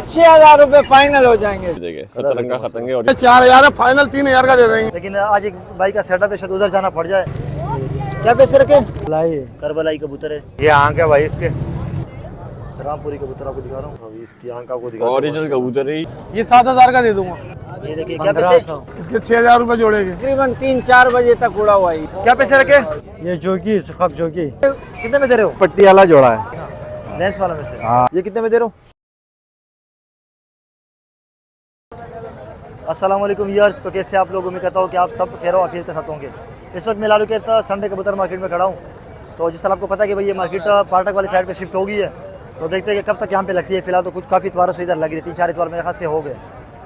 6,000 रुपए फाइनल हो जाएंगे। 17 का खतंगे और 4,000 फाइनल 3,000 का दे देंगे। लेकिन आज एक भाई का सेटअप है, शायद उधर जाना पड़ जाए। क्या पैसे रखे? करबलाई कबूतर है। ये आंख है भाई इसके, रामपुरी कबूतर आपको दिखा रहा हूँ। अभी इसकी आंख आपको दिखा रहा हूँ। ओरिजिनल कबूतर है। ये 7,000 का दे दूंगा। ये देखिए क्या पैसे? इसके 6,000 रुपए जोड़ेंगे। तकरीबन 3-4 बजे तक उड़ा हुआ है। क्या पैसे रखे? ये जोगी सुखब जोगी कितने में दे रहे हो? पट्टी वाला जोड़ा है, लेंस वाला में से। ये कितने में दे रहे हो? अस्सलाम वालेकुम व्यूअर्स, तो कैसे आप लोग? उम्मीद करता हूँ कि आप सब खैर आफियत के साथ होंगे। इस वक्त मैं लालू के संडे कबूतर मार्केट में खड़ा हूँ। तो जिस तरह आपको पता है कि भाई ये मार्केट पार्टक वाली साइड पे शिफ्ट हो गई है, तो देखते हैं कि कब तक यहाँ पे लगती है। फिलहाल तो कुछ काफ़ी इतवारों से इधर लग रही है, 3-4 इतवार मेरे ख्याल से हो गए।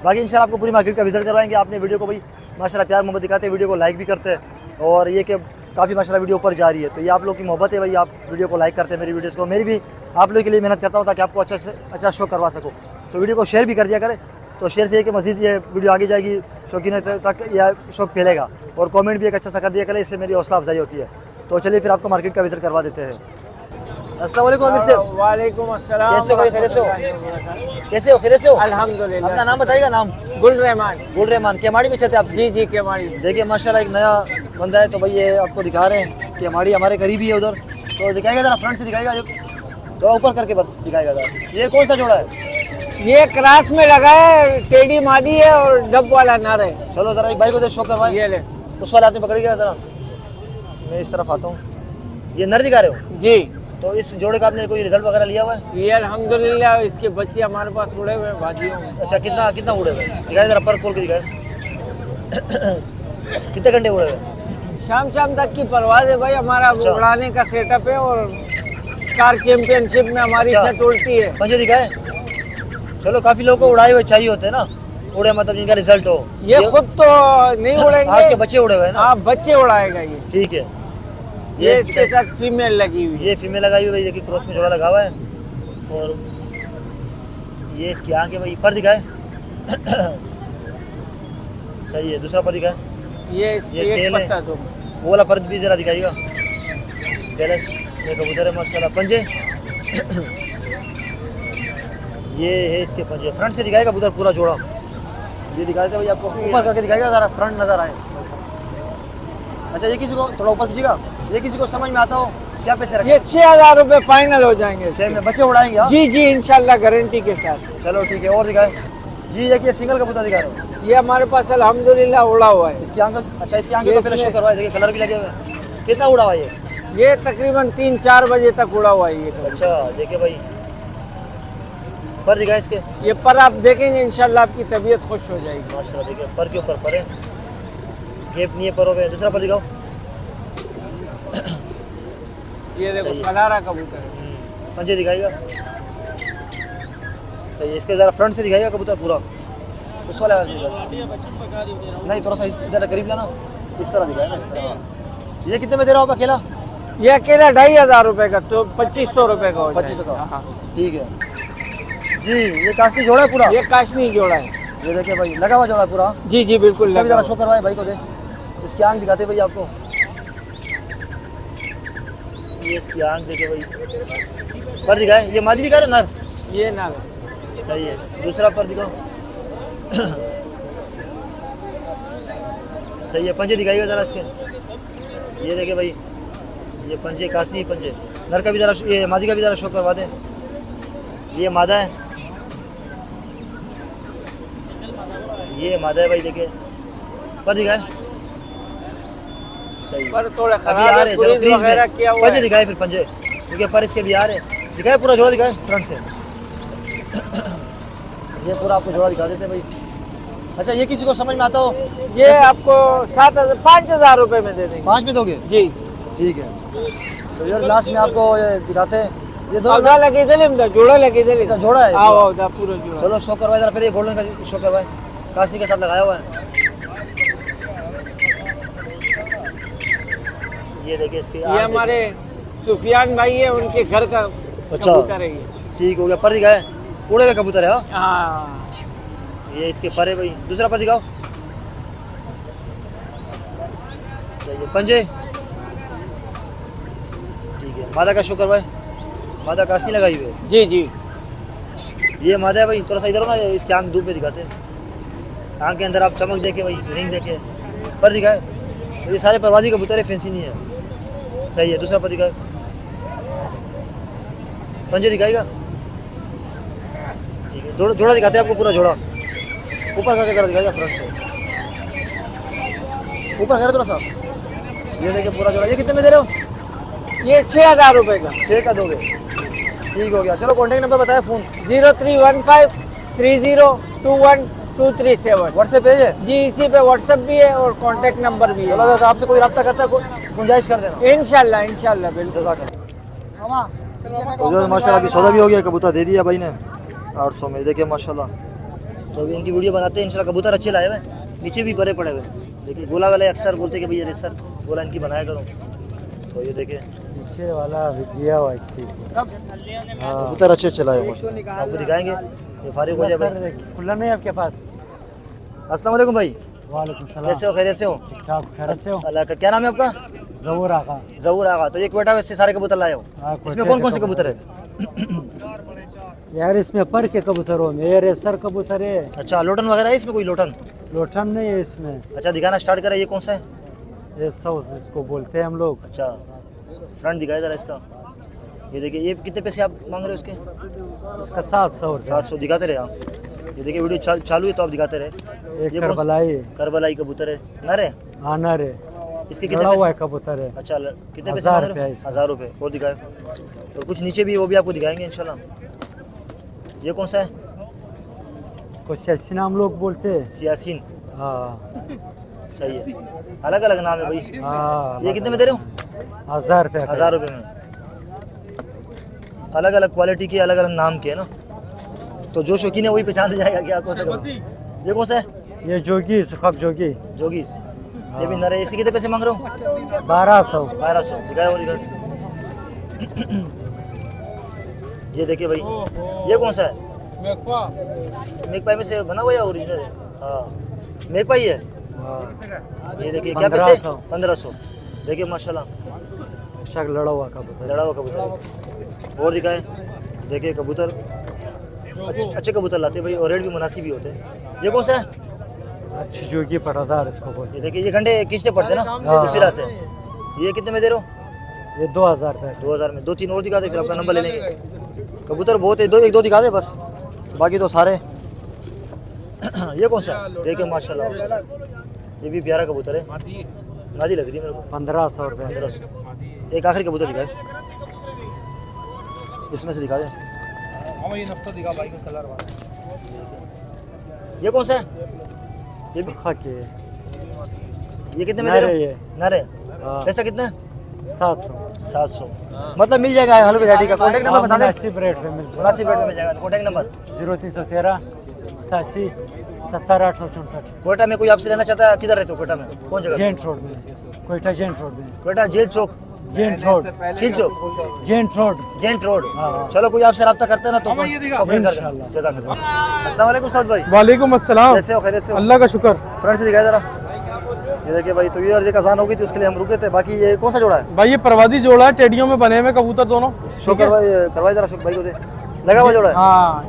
बाकी इंशाल्लाह आपको पूरी मार्केट का विजिट करवाएंगे। आपने वीडियो को भाई माशाल्लाह प्यार मोहब्बत दिखाते हैं, वीडियो को लाइक भी करते हैं, और ये कि काफ़ी माशाल्लाह वीडियो ऊपर जा रही है। तो ये आप लोग की मोहब्बत है भाई, आप वीडियो को लाइक करते हैं, मेरी वीडियोज़ को। मेरी भी आप लोगों के लिए मेहनत करता हूँ ताकि आपको अच्छा से अच्छा शो करवा सकूँ। तो वीडियो को शेयर भी कर दिया करें, तो शेयर से कि मज़ीद ये वीडियो आगे जाएगी, शौकीन तक यह शौक फैलेगा। और कमेंट भी एक अच्छा सा कर दिया करें, इससे मेरी हौसला अफजाई होती है। तो चलिए फिर आपको मार्केट का विजिट करवा देते हैं। अस्सलाम वालेकुम अमीर साहब। वालेकुम अस्सलाम। कैसे हो भाई? खैरियत से हो? कैसे हो? खैरियत से हो? अल्हम्दुलिल्लाह। अपना नाम बताइएगा। नाम? गुल रहमान। गुल रहमान। केमाड़ी में छत है आपकी? जी जी केमाड़ी। देखिए माशाल्लाह एक नया बंदा है, तो भाई ये आपको दिखा रहे हैं कि हमारी हमारे करीबी है उधर। तो दिखाएगा जरा, फ्रंट से दिखाएगा, थोड़ा ऊपर करके दिखाएगा जरा। ये कौन सा जोड़ा है? ये क्रास में लगा है, टेढ़ी मादी है और डब वाला नर है। चलो जरा एक भाई को दे, शो करवाए। ये ले। उस वाले आदमी पकड़िएगा जरा, मैं इस तरफ आता हूँ। ये नर दिखा रहे हो? जी। तो इस जोड़े का आपने कोई रिजल्ट वगैरह लिया हुआ है? ये अल्हम्दुलिल्लाह इसके बच्चे हमारे पास उड़े हुए हैं भाजियों में। अच्छा, कितना कितना उड़े हुए? दिखाए जरा, पर खोल के दिखाए। कितने घंटे उड़े हुए? शाम तक की परवाज है भाई। हमारा अच्छा। उड़ाने का सेटअप है, और कार चैंपियनशिप में हमारी अच्छा। छत उड़ती है। पंजे दिखाए। चलो, काफी लोगों को उड़ाए हुए चाहिए होते हैं ना, उड़े मतलब जिनका रिजल्ट हो। ये खुद तो नहीं उड़ेंगे, आज के बच्चे उड़े हुए हैं ना? आप बच्चे उड़ाएगा ये। ठीक है। ये इसके साथ फीमेल लगी हुई है। ये फीमेल लगाई हुई भाई, देखिए क्रॉस में जोड़ा लगा हुआ है। और ये इसकी आंख है भाई। पर दिखाए। सही है। दूसरा पर दिखाए। ये इसकी ये एक टेल है। पत्ता तो वो वाला पर भी जरा दिखाइएगा। बैलेंस ये कबूतर है माशाल्लाह। पंजे। ये है इसके पंजे। फ्रंट से दिखाएगा कबूतर पूरा जोड़ा। ये दिखाएगा भाई आपको, ऊपर करके दिखाएगा जरा, फ्रंट नजर आए। अच्छा, ये किसी को थोड़ा ऊपर कीजिएगा, ये किसी को समझ में आता हो। क्या पैसे रखे? ये 6,000 रुपए फाइनल हो जाएंगे। सेम में बच्चे उड़ाएंगे? हाँ जी जी इंशाल्लाह गारंटी के साथ। चलो ठीक है। और दिखाए जी। ये सिंगल कबूतर दिखा रहे हो? ये हमारे पास अल्हम्दुलिल्लाह उड़ा हुआ है। इसकी आंख। अच्छा, इसकी आंखें तो पहले शो करवाए। देखिए कलर भी लगे हुए हैं। कितना उड़ा हुआ ये तकरीबन 3-4 बजे तक उड़ा हुआ है ये कबूतर। अच्छा, देखिए भाई पर दिखाए इसके। ये पर आप देखेंगे इंशाल्लाह आपकी तबीयत खुश हो जाएगी। माशाल्लाह, देखिए पर के ऊपर पर है, गेप नहीं है परों पे। दूसरा पर दिखाओ। ये देखो सही है। फलारा कबूतर है। पंजे दिखाएगा। सही है। इसके जरा फ्रंट से दिखाएगा कबूतर पूरा। उस वाले नहीं, थोड़ा सा इधर करीब लाना, इस तरह दिखाएगा, इस तरह। ये कितने में दे रहा हो आप अकेला? ये अकेला 2,500 रुपए का, तो 2,500 रुपए का हो जाएगा। 2500 का। हाँ। ठीक है जी। ये कास्ती जोड़ा है पूरा? ये काशनी जोड़ा है। ये देखिए भाई, लगा हुआ जोड़ा है पूरा। जी जी बिल्कुल इसका भी लगा जरा हुआ। शो करवाए भाई को दे। इसकी आंख दिखाते भाई आपको। ये इसकी आंख देखे भाई। पर दिखाए। ये मादी दिखा रहे हो? नर। ये ना सही है। दूसरा पर दिखाओ। सही है। पंजे दिखाइएगा जरा इसके। ये देखे भाई, ये पंजे कास्ती पंजे। नर का भी जरा, ये मादी का भी जरा शो करवा दें। ये मादा है, ये मादा है भाई। देखिए पर दिखाए। सही है। पर थोड़ा अभी खराब आ है, रहे हैं। चलो क्रीज वगैरह में किया हुआ पंजे है। दिखाए फिर पंजे, क्योंकि पर इसके भी आ रहे हैं। दिखाए पूरा जोड़ा, दिखाए फ्रंट से। ये पूरा आपको जोड़ा दिखा देते हैं भाई। अच्छा, ये किसी को समझ में आता हो? ये आपको 5,000 रुपए में दे देंगे। 5 में दोगे? जी ठीक है। तो यार लास्ट में आपको ये दिखाते हैं। ये दो पौधा लगे दिले जोड़ा लगे दिले। अच्छा, जोड़ा है? आओ आओ पूरा जोड़ा। चलो शो करवाए जरा, फिर ये गोल्डन का शो करवाए, कास्ती के साथ लगाया हुआ है। ये देखिए इसके। ये हमारे सुफियान भाई है, उनके घर का अच्छा। कबूतर है ये। ठीक हो गया। पर दिखाए। उड़े हुए कबूतर है। हाँ, हाँ। ये इसके पर है भाई। दूसरा पर दिखाओ। चाहिए पंजे। ठीक है। मादा का शो करवाए। मादा कास्ती लगाई हुई है। जी जी। ये मादा है भाई, थोड़ा सा इधर हो ना, इसके आंख धूप में दिखाते हैं, आंख के अंदर आप चमक देखे भाई, रिंग देखे पर दिखाए। तो ये सारे परवाजी कबूतर है, फैंसी नहीं है, सही है। दूसरा पर दिखाए, पंजे दिखाएगा, ठीक है। जोड़ा दिखाते हैं आपको, पूरा जोड़ा ऊपर करके जरा दिखाएगा, फ्रंट से ऊपर करे थोड़ा सा, ये देखिए पूरा जोड़ा। ये कितने में दे रहे हो? ये 6,000 रुपए का। 6 का दोगे, ठीक हो गया। चलो कॉन्टेक्ट नंबर बताया, फ़ोन 031530212237। व्हाट्सएप है ये? जी, इसी पे व्हाट्सएप भी है और कांटेक्ट नंबर भी है। चलो अगर आपसे कोई रब्ता करता है, गुंजाइश कर देना। इंशाल्लाह इंशाल्लाह बिल्कुल। तो जो माशाल्लाह अभी सौदा भी हो गया, कबूतर दे दिया भाई ने 800 में, देखिए माशाल्लाह। तो अभी इनकी वीडियो बनाते हैं इंशाल्लाह। कबूतर अच्छे लाए हुए, नीचे भी भरे पड़े हुए। देखिए गोला वाले अक्सर बोलते कि भैया सर गोला इनकी बनाया करो, तो ये देखिए पीछे वाला दिया हुआ किसी को। कबूतर अच्छे चलाए माशाल्लाह, आपको दिखाएंगे। ये फारिग हो जाए भाई। खुला नहीं है आपके पास? अस्सलाम वालेकुम भाई, वालेकुम सलाम। कैसे हो? खैरियत से हो? ठीक ठाक, खैरियत से हो? अल्लाह का। क्या नाम है आपका? जहूर आका। जहूर आगा। तो ये क्वेटा में से सारे कबूतर लाए हो, हाँ, इसमें कौन कौन से कबूतर है? यार इसमें पर के कबूतरों में ये रेसर कबूतर है। अच्छा, लोटन वगैरह है इसमें? कोई लोटन? लोटन नहीं है इसमें। अच्छा, दिखाना स्टार्ट करें। ये कौन सा है? ये साउथ जिसको बोलते हैं हम लोग। अच्छा, फ्रंट दिखाए जरा इसका। ये देखिए, ये कितने पैसे आप मांग रहे हो इसके? इसका 700 रुपये। 700 दिखाते रहे आप। ये देखिए वीडियो चालू है तो आप दिखाते रहे। एक ये कौन सा? करबलाई। करबलाई कबूतर है, नर है? हाँ नर है, इसके कितने लड़ा हुआ है पैसे? कबूतर है। अच्छा, कितने पैसे 1000 मांग रहे रुपया हो? इसका। 1000 रुपये। और दिखाए, और कुछ नीचे भी, वो भी आपको दिखाएंगे इंशाल्लाह। ये कौन सा है? इसको सियासी नाम लोग बोलते हैं। सियासीन। हाँ सही है, अलग अलग नाम है भाई। हाँ। ये कितने में दे रहे हो? 1000 रुपये। 1000 रुपये में। अलग अलग क्वालिटी के, अलग अलग नाम के है ना, तो जो शौकीन है वही पहचान जाएगा क्या कौन सा कबूतर। ये कौन सा है? ये जोगी, सुखब जोगी। जोगीज। ये भी नर है। इसके कितने पैसे मांग रहे हो? 1200। 1200 दिखाए, वो दिखाए। ये देखिए भाई, ये कौन सा है? मेघपाई में से बना हुआ या ओरिजिनल है? हाँ, मेघपाई है। हाँ। ये देखिए, क्या पैसे? 1500। 1500। देखिए माशाल्लाह, शक लड़ा हुआ कबूतर। लड़ा हुआ कबूतर है। और दिखाए, देखिए कबूतर अच्छे कबूतर लाते हैं भाई, और रेट भी मुनासिब ही होते हैं। ये कौन सा है? अच्छी जोगी पटादार इसको बोलते ये देखिए, ये घंटे खींचते पड़ते हैं ना, हाँ। तो फिर आते हैं। ये कितने में दे रहे हो? हैं। ये 2000 रुपये। 2000 में। 2-3 और दिखा दे, फिर आपका नंबर ले लेंगे। कबूतर बहुत है, एक दो दिखा दे बस, बाकी तो सारे। ये कौन सा? देखिए माशाल्लाह, ये भी प्यारा कबूतर है, नादी लग रही है मेरे को। 1500 रुपये। 1500। एक आखिरी कबूतर दिखाए, इसमें से दिखा दे। ये कौन सा है? ये भी सुखा के। ये कितने में दे नर रहे है हो? ये। नर है। हाँ। पैसा कितना है? 700। 700। मतलब मिल जाएगा हर वैरायटी का। कॉन्टैक्ट नंबर बता दे। मुनासिब रेट पे मिल जाएगा। मुनासिब रेट में मिल जाएगा। Contact number 0313 87 70 864। कोयटा में कोई आपसे लेना चाहता है? किधर रहते हो कोयटा में? कौन जगह? जेंट रोड में, कोयटा जेंट रोड में। कोयटा जेल चौक, जेंट रोड, झील चौक, जेंट रोड। जेंट रोड। हाँ। चलो कोई आपसे रब्ता करता है ना तो कॉन्टैक्ट कर लेना। इंशाल्लाह। जज़ाकल्लाह। अस्सलाम वालेकुम साद भाई, वालेकुम अस्सलाम। कैसे हो? खैरियत से हो? अल्लाह का शुक्र। फ्रंट से दिखाया जरा। ये देखिए भाई, तो ये अर्ज़ अज़ान हो गई थी, उसके लिए हम रुके थे। बाकी ये कौन सा जोड़ा है? भाई ये परवाजी जोड़ा है, टेडियों में बने हुए कबूतर दोनों। शो करवाई जरा, शुक्र भाई को दे। लगा हुआ जोड़ा है। हाँ,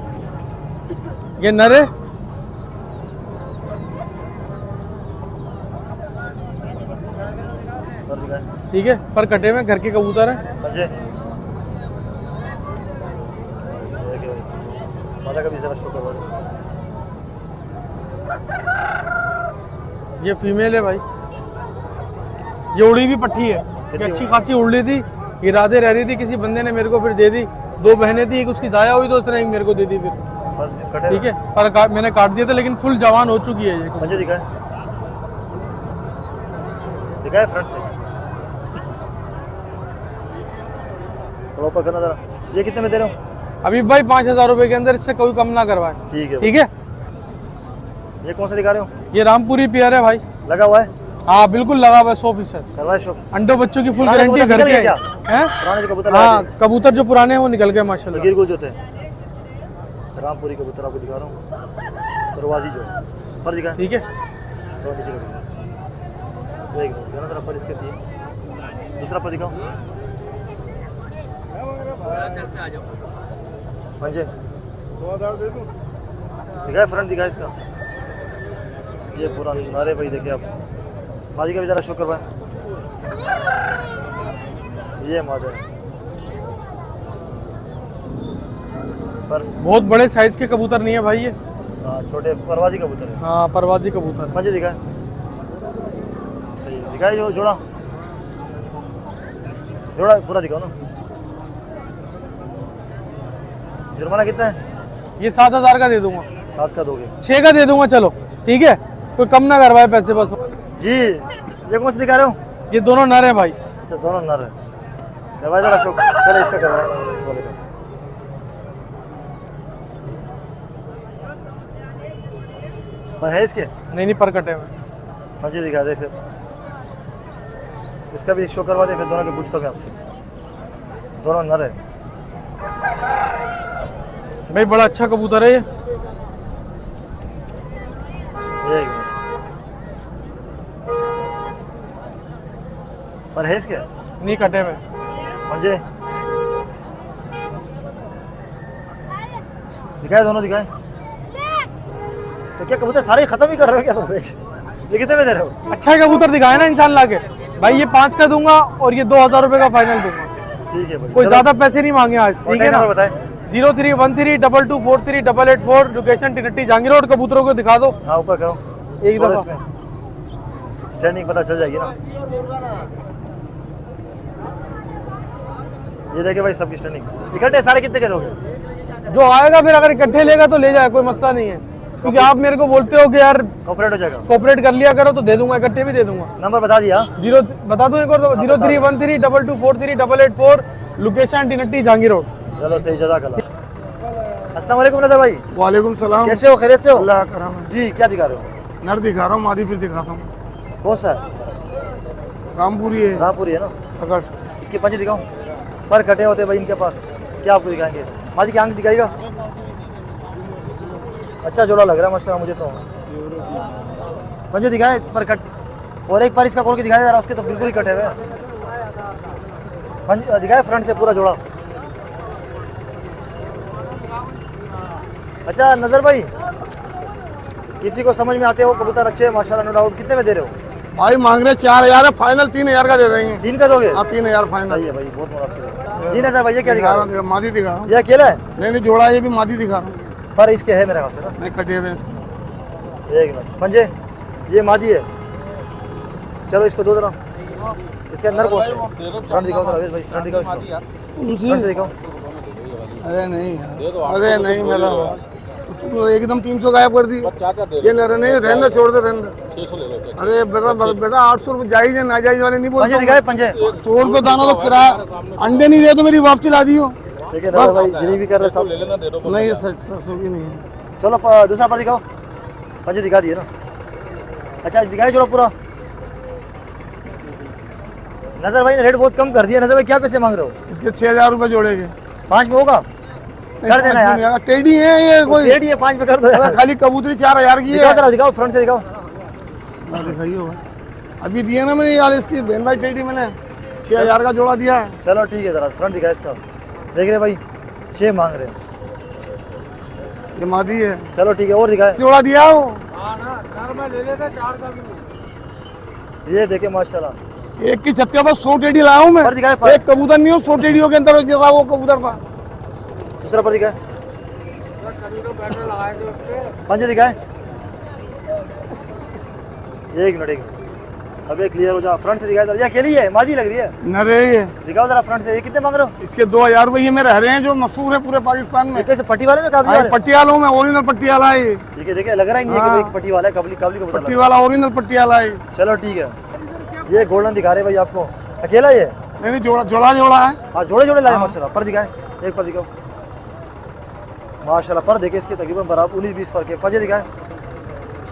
ये नर है। और दिखाए। ठीक है, पर कटे में घर के कबूतर है। पंजे। ये देखिए भाई, माता का भी जरा शो करवा दो। ये फीमेल है भाई, ये उड़ी भी पट्टी है, ये अच्छी खासी उड़ ली थी, इरादे रह रही थी, किसी बंदे ने मेरे को फिर दे दी। 2 बहनें थी, एक उसकी जाया हुई तो उसने एक मेरे को दे दी फिर। और कटे। ठीक है, पर मैंने काट दिया था, लेकिन फुल जवान हो चुकी है ये। पंजे दिखाए, दिखाए फ्रंट से। थोड़ा ऊपर करना जरा। ये कितने में दे रहे हो? अभी भाई 5000 रुपए के अंदर, इससे कोई कम ना करवाए। ठीक है। ठीक है, ये कौन सा दिखा रहे हो? ये रामपुरी पियर है भाई। लगा हुआ है? हाँ बिल्कुल लगा हुआ है 100%। करवाए शो। अंडों बच्चों की फुल पुराने गारंटी है कबूतर घर के। निकल गए क्या? हैं? पुराने जो कबूतर हाँ, लाए थे, कबूतर जो पुराने हैं वो निकल गए माशाल्लाह। गिर गुल जो थे। रामपुरी कबूतर आपको दिखा रहा हूँ, परवाजी जो है। पर दिखाए। ठीक है, थोड़ा नीचे करो। एक मिनट दिखाना जरा, पर इसके थी। दूसरा पर दिखाओ। पंजे। दिखाए फ्रंट दिखाए इसका, ये पूरा नारे भाई देखिए आप। मादी का भी जरा शो करवाए, ये मादा है पर बहुत बड़े साइज के कबूतर नहीं है भाई ये। छोटे परवाजी कबूतर है। हाँ परवाजी कबूतर। पंजे दिखाए, सही है दिखाए, जो जोड़ा जोड़ा पूरा दिखाओ ना। जुर्माना कितना है? ये 7,000 का दे दूंगा। 7 का दोगे? 6 का दे दूंगा चलो ठीक है, कोई कम ना करवाए पैसे बस। जी ये कौन सा दिखा रहे हो? ये दोनों नर है भाई। अच्छा दोनों नर है, करवाए जरा शो, पहले इसका करवाए, इस वाले का। पर है इसके? नहीं नहीं पर कटे हुए। मुझे दिखा दे फिर, इसका भी शो करवा दे फिर, दोनों के पूछता हूँ मैं आपसे। दोनों नर है भाई, बड़ा अच्छा कबूतर है ये। एक मिनट, पर है इसके? नहीं कटे में। मुझे दिखाए, दोनों दिखाए। तो क्या कबूतर सारे खत्म ही कर रहे हो क्या? तो ये कितने में दे रहे हो? अच्छा कबूतर दिखाए ना इंसान लाके भाई। ये 5 का दूंगा और ये 2,000 रुपए का फाइनल दूंगा। ठीक है भाई, कोई ज्यादा पैसे नहीं मांगे आज, ठीक है ना? बताए 031322438884, लोकेशन टिनट्टी जहांगीर रोड। कबूतरों को दिखा दो। हाँ ऊपर करो एक थोड़ा दफा। इसमें स्टैंडिंग पता चल जाएगी ना। ये देखे भाई सबकी स्टैंडिंग इकट्ठे सारे कितने के दोगे? जो आएगा फिर अगर इकट्ठे लेगा तो ले जाए, कोई मसला नहीं है। क्योंकि आप मेरे को बोलते हो कि यार कॉपरेट हो जाएगा, कोऑपरेट कर लिया करो तो दे दूंगा, इकट्ठे भी दे दूंगा। नंबर बता दिया? बता दूं एक और? 031322438884, लोकेशन टिनट्टी जहांगीर रोड। चलो सही, जज़ाकल्लाह। अस्सलाम वालेकुम नज़र भाई। वालेकुम सलाम। कैसे हो? खैरियत से हो? अल्लाह का करम है। जी क्या दिखा रहे हो? नर दिखा रहा हूँ, मादी फिर दिखाता हूँ। कौन सा है? रामपुरी है। रामपुरी है ना? अगर इसके पंजे दिखाऊं? पर कटे होते भाई इनके पास, क्या आपको दिखाएंगे? मादी की आंख दिखाएगा? अच्छा जोड़ा लग रहा है माशाल्लाह मुझे तो। पंजे दिखाए पर कट, और एक बार इसका खोल के दिखाया जरा, उसके तो बिल्कुल ही कटे हुए हैं। पंजे दिखाए फ्रंट से पूरा जोड़ा। अच्छा नजर भाई, किसी को समझ में आते हो कबूतर अच्छे माशाल्लाह नो डाउट, कितने में दे रहे हो? भाई मांग रहे 4,000 है, फाइनल 3,000 का दे देंगे। 3 का दोगे? हाँ 3,000 फाइनल। सही है भाई, बहुत मुनासिब है। 3,000 भाई। ये क्या दिखा रहे हो? मादी दिखा रहा हूँ। ये अकेला है? नहीं जोड़ा, ये भी मादी दिखा रहा हूँ। पर इसके है मेरे ख्याल से ना। नहीं कटे हुए इसके। एक मिनट, पंजे ये मादी है। चलो इसको दो जरा, इसके अंदर कौन सा? फ्रंट दिखाओ जरा भाई, फ्रंट दिखाओ इसको, फ्रंट से दिखाओ। अरे नहीं यार, अरे नहीं मेरा तुम एकदम 300 गायब कर दी। ये नहीं रहने, छोड़ दे रहने। अरे बेटा 800 रुपये जायज है, नाजायज वाले नहीं बोलते। पंजे दिखाए, पंजे 100 रुपये दाना तो किराया। अंडे नहीं दे तो मेरी वापसी ला दियो। ठीक है ना भाई, गिनी भी कर रहे सब। नहीं ससु भी नहीं है। चलो दूसरा पर दिखाओ, पंजे दिखा दिए ना। अच्छा दिखाए जोड़ा पूरा। नजर भाई ने रेट बहुत कम कर दिया। नजर भाई क्या पैसे मांग रहे हो? इसके 6,000 रुपये जोड़ेंगे। 5 में होगा? कर देना यार, टेडी है ये कोई, टेडी है, 5 में कर दो यार। खाली कबूतरी 4,000 की है। दिखाओ जरा, दिखाओ फ्रंट से दिखाओ। दिखाइए भाई, अभी दिए ना मैंने यार, इसकी बहन भाई टेडी मैंने 6,000 का जोड़ा दिया है। चलो ठीक है, जरा फ्रंट दिखाए इसका, देख रहे भाई 6 मांग रहे हैं। ये मादी है। चलो ठीक है, और दिखाए। जोड़ा दिया हो। ये देखे माशाल्लाह, एक की छत के पास 100 टेडी लाया हूँ मैं। पर दिखाए पर। एक कबूतर नहीं हो, 100 टेडियों के अंदर जैसा वो कबूतर था। दूसरा पर दिखाए, पंजे दिखाए। एक मिनट, अबे क्लियर हो जा, फ्रंट से दिखाए जरा। ये अकेली है, मादी लग रही है। नरे ये दिखाओ जरा फ्रंट से। ये कितने मांग रहे हो? इसके 2,000 रुपये में रह रहे हैं, जो मशहूर है पूरे पाकिस्तान में। कैसे पट्टी वाले में? काबली हाँ, वाले? पटियालों में ओरिजिनल पटियाला है ये। ठीक है, देखिए लग रहा ही नहीं है कि हाँ। भाई पट्टी वाला है, काबली काबली को बता। पट्टी वाला ओरिजिनल पटियाला है। चलो ठीक है, ये गोल्डन दिखा रहे भाई आपको। अकेला ये? नहीं जोड़ा है। हाँ जोड़े जोड़े लाए माशाल्लाह। पर दिखाए, एक पर दिखाओ माशाल्लाह। पर देखे इसके तकरीबन बराबर 19-20 फर्क है। पंजे दिखाए।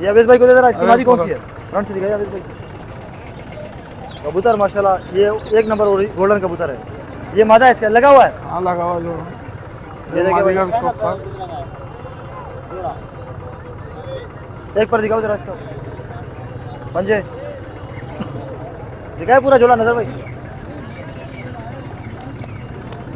ये अवेश भाई को दे जरा, इसकी मादी कौन सी है? फ्रंट से दिखाए अवेश भाई। कबूतर माशाल्लाह ये 1 नंबर गोल्डन कबूतर है। ये मादा है, इसका लगा हुआ है। हाँ लगा हुआ जोड़ा। ये देखिए मादी भाई, का भी शौक था। एक पर दिखाओ जरा इसका पंजे। दिखाए पूरा जोड़ा नजर भाई।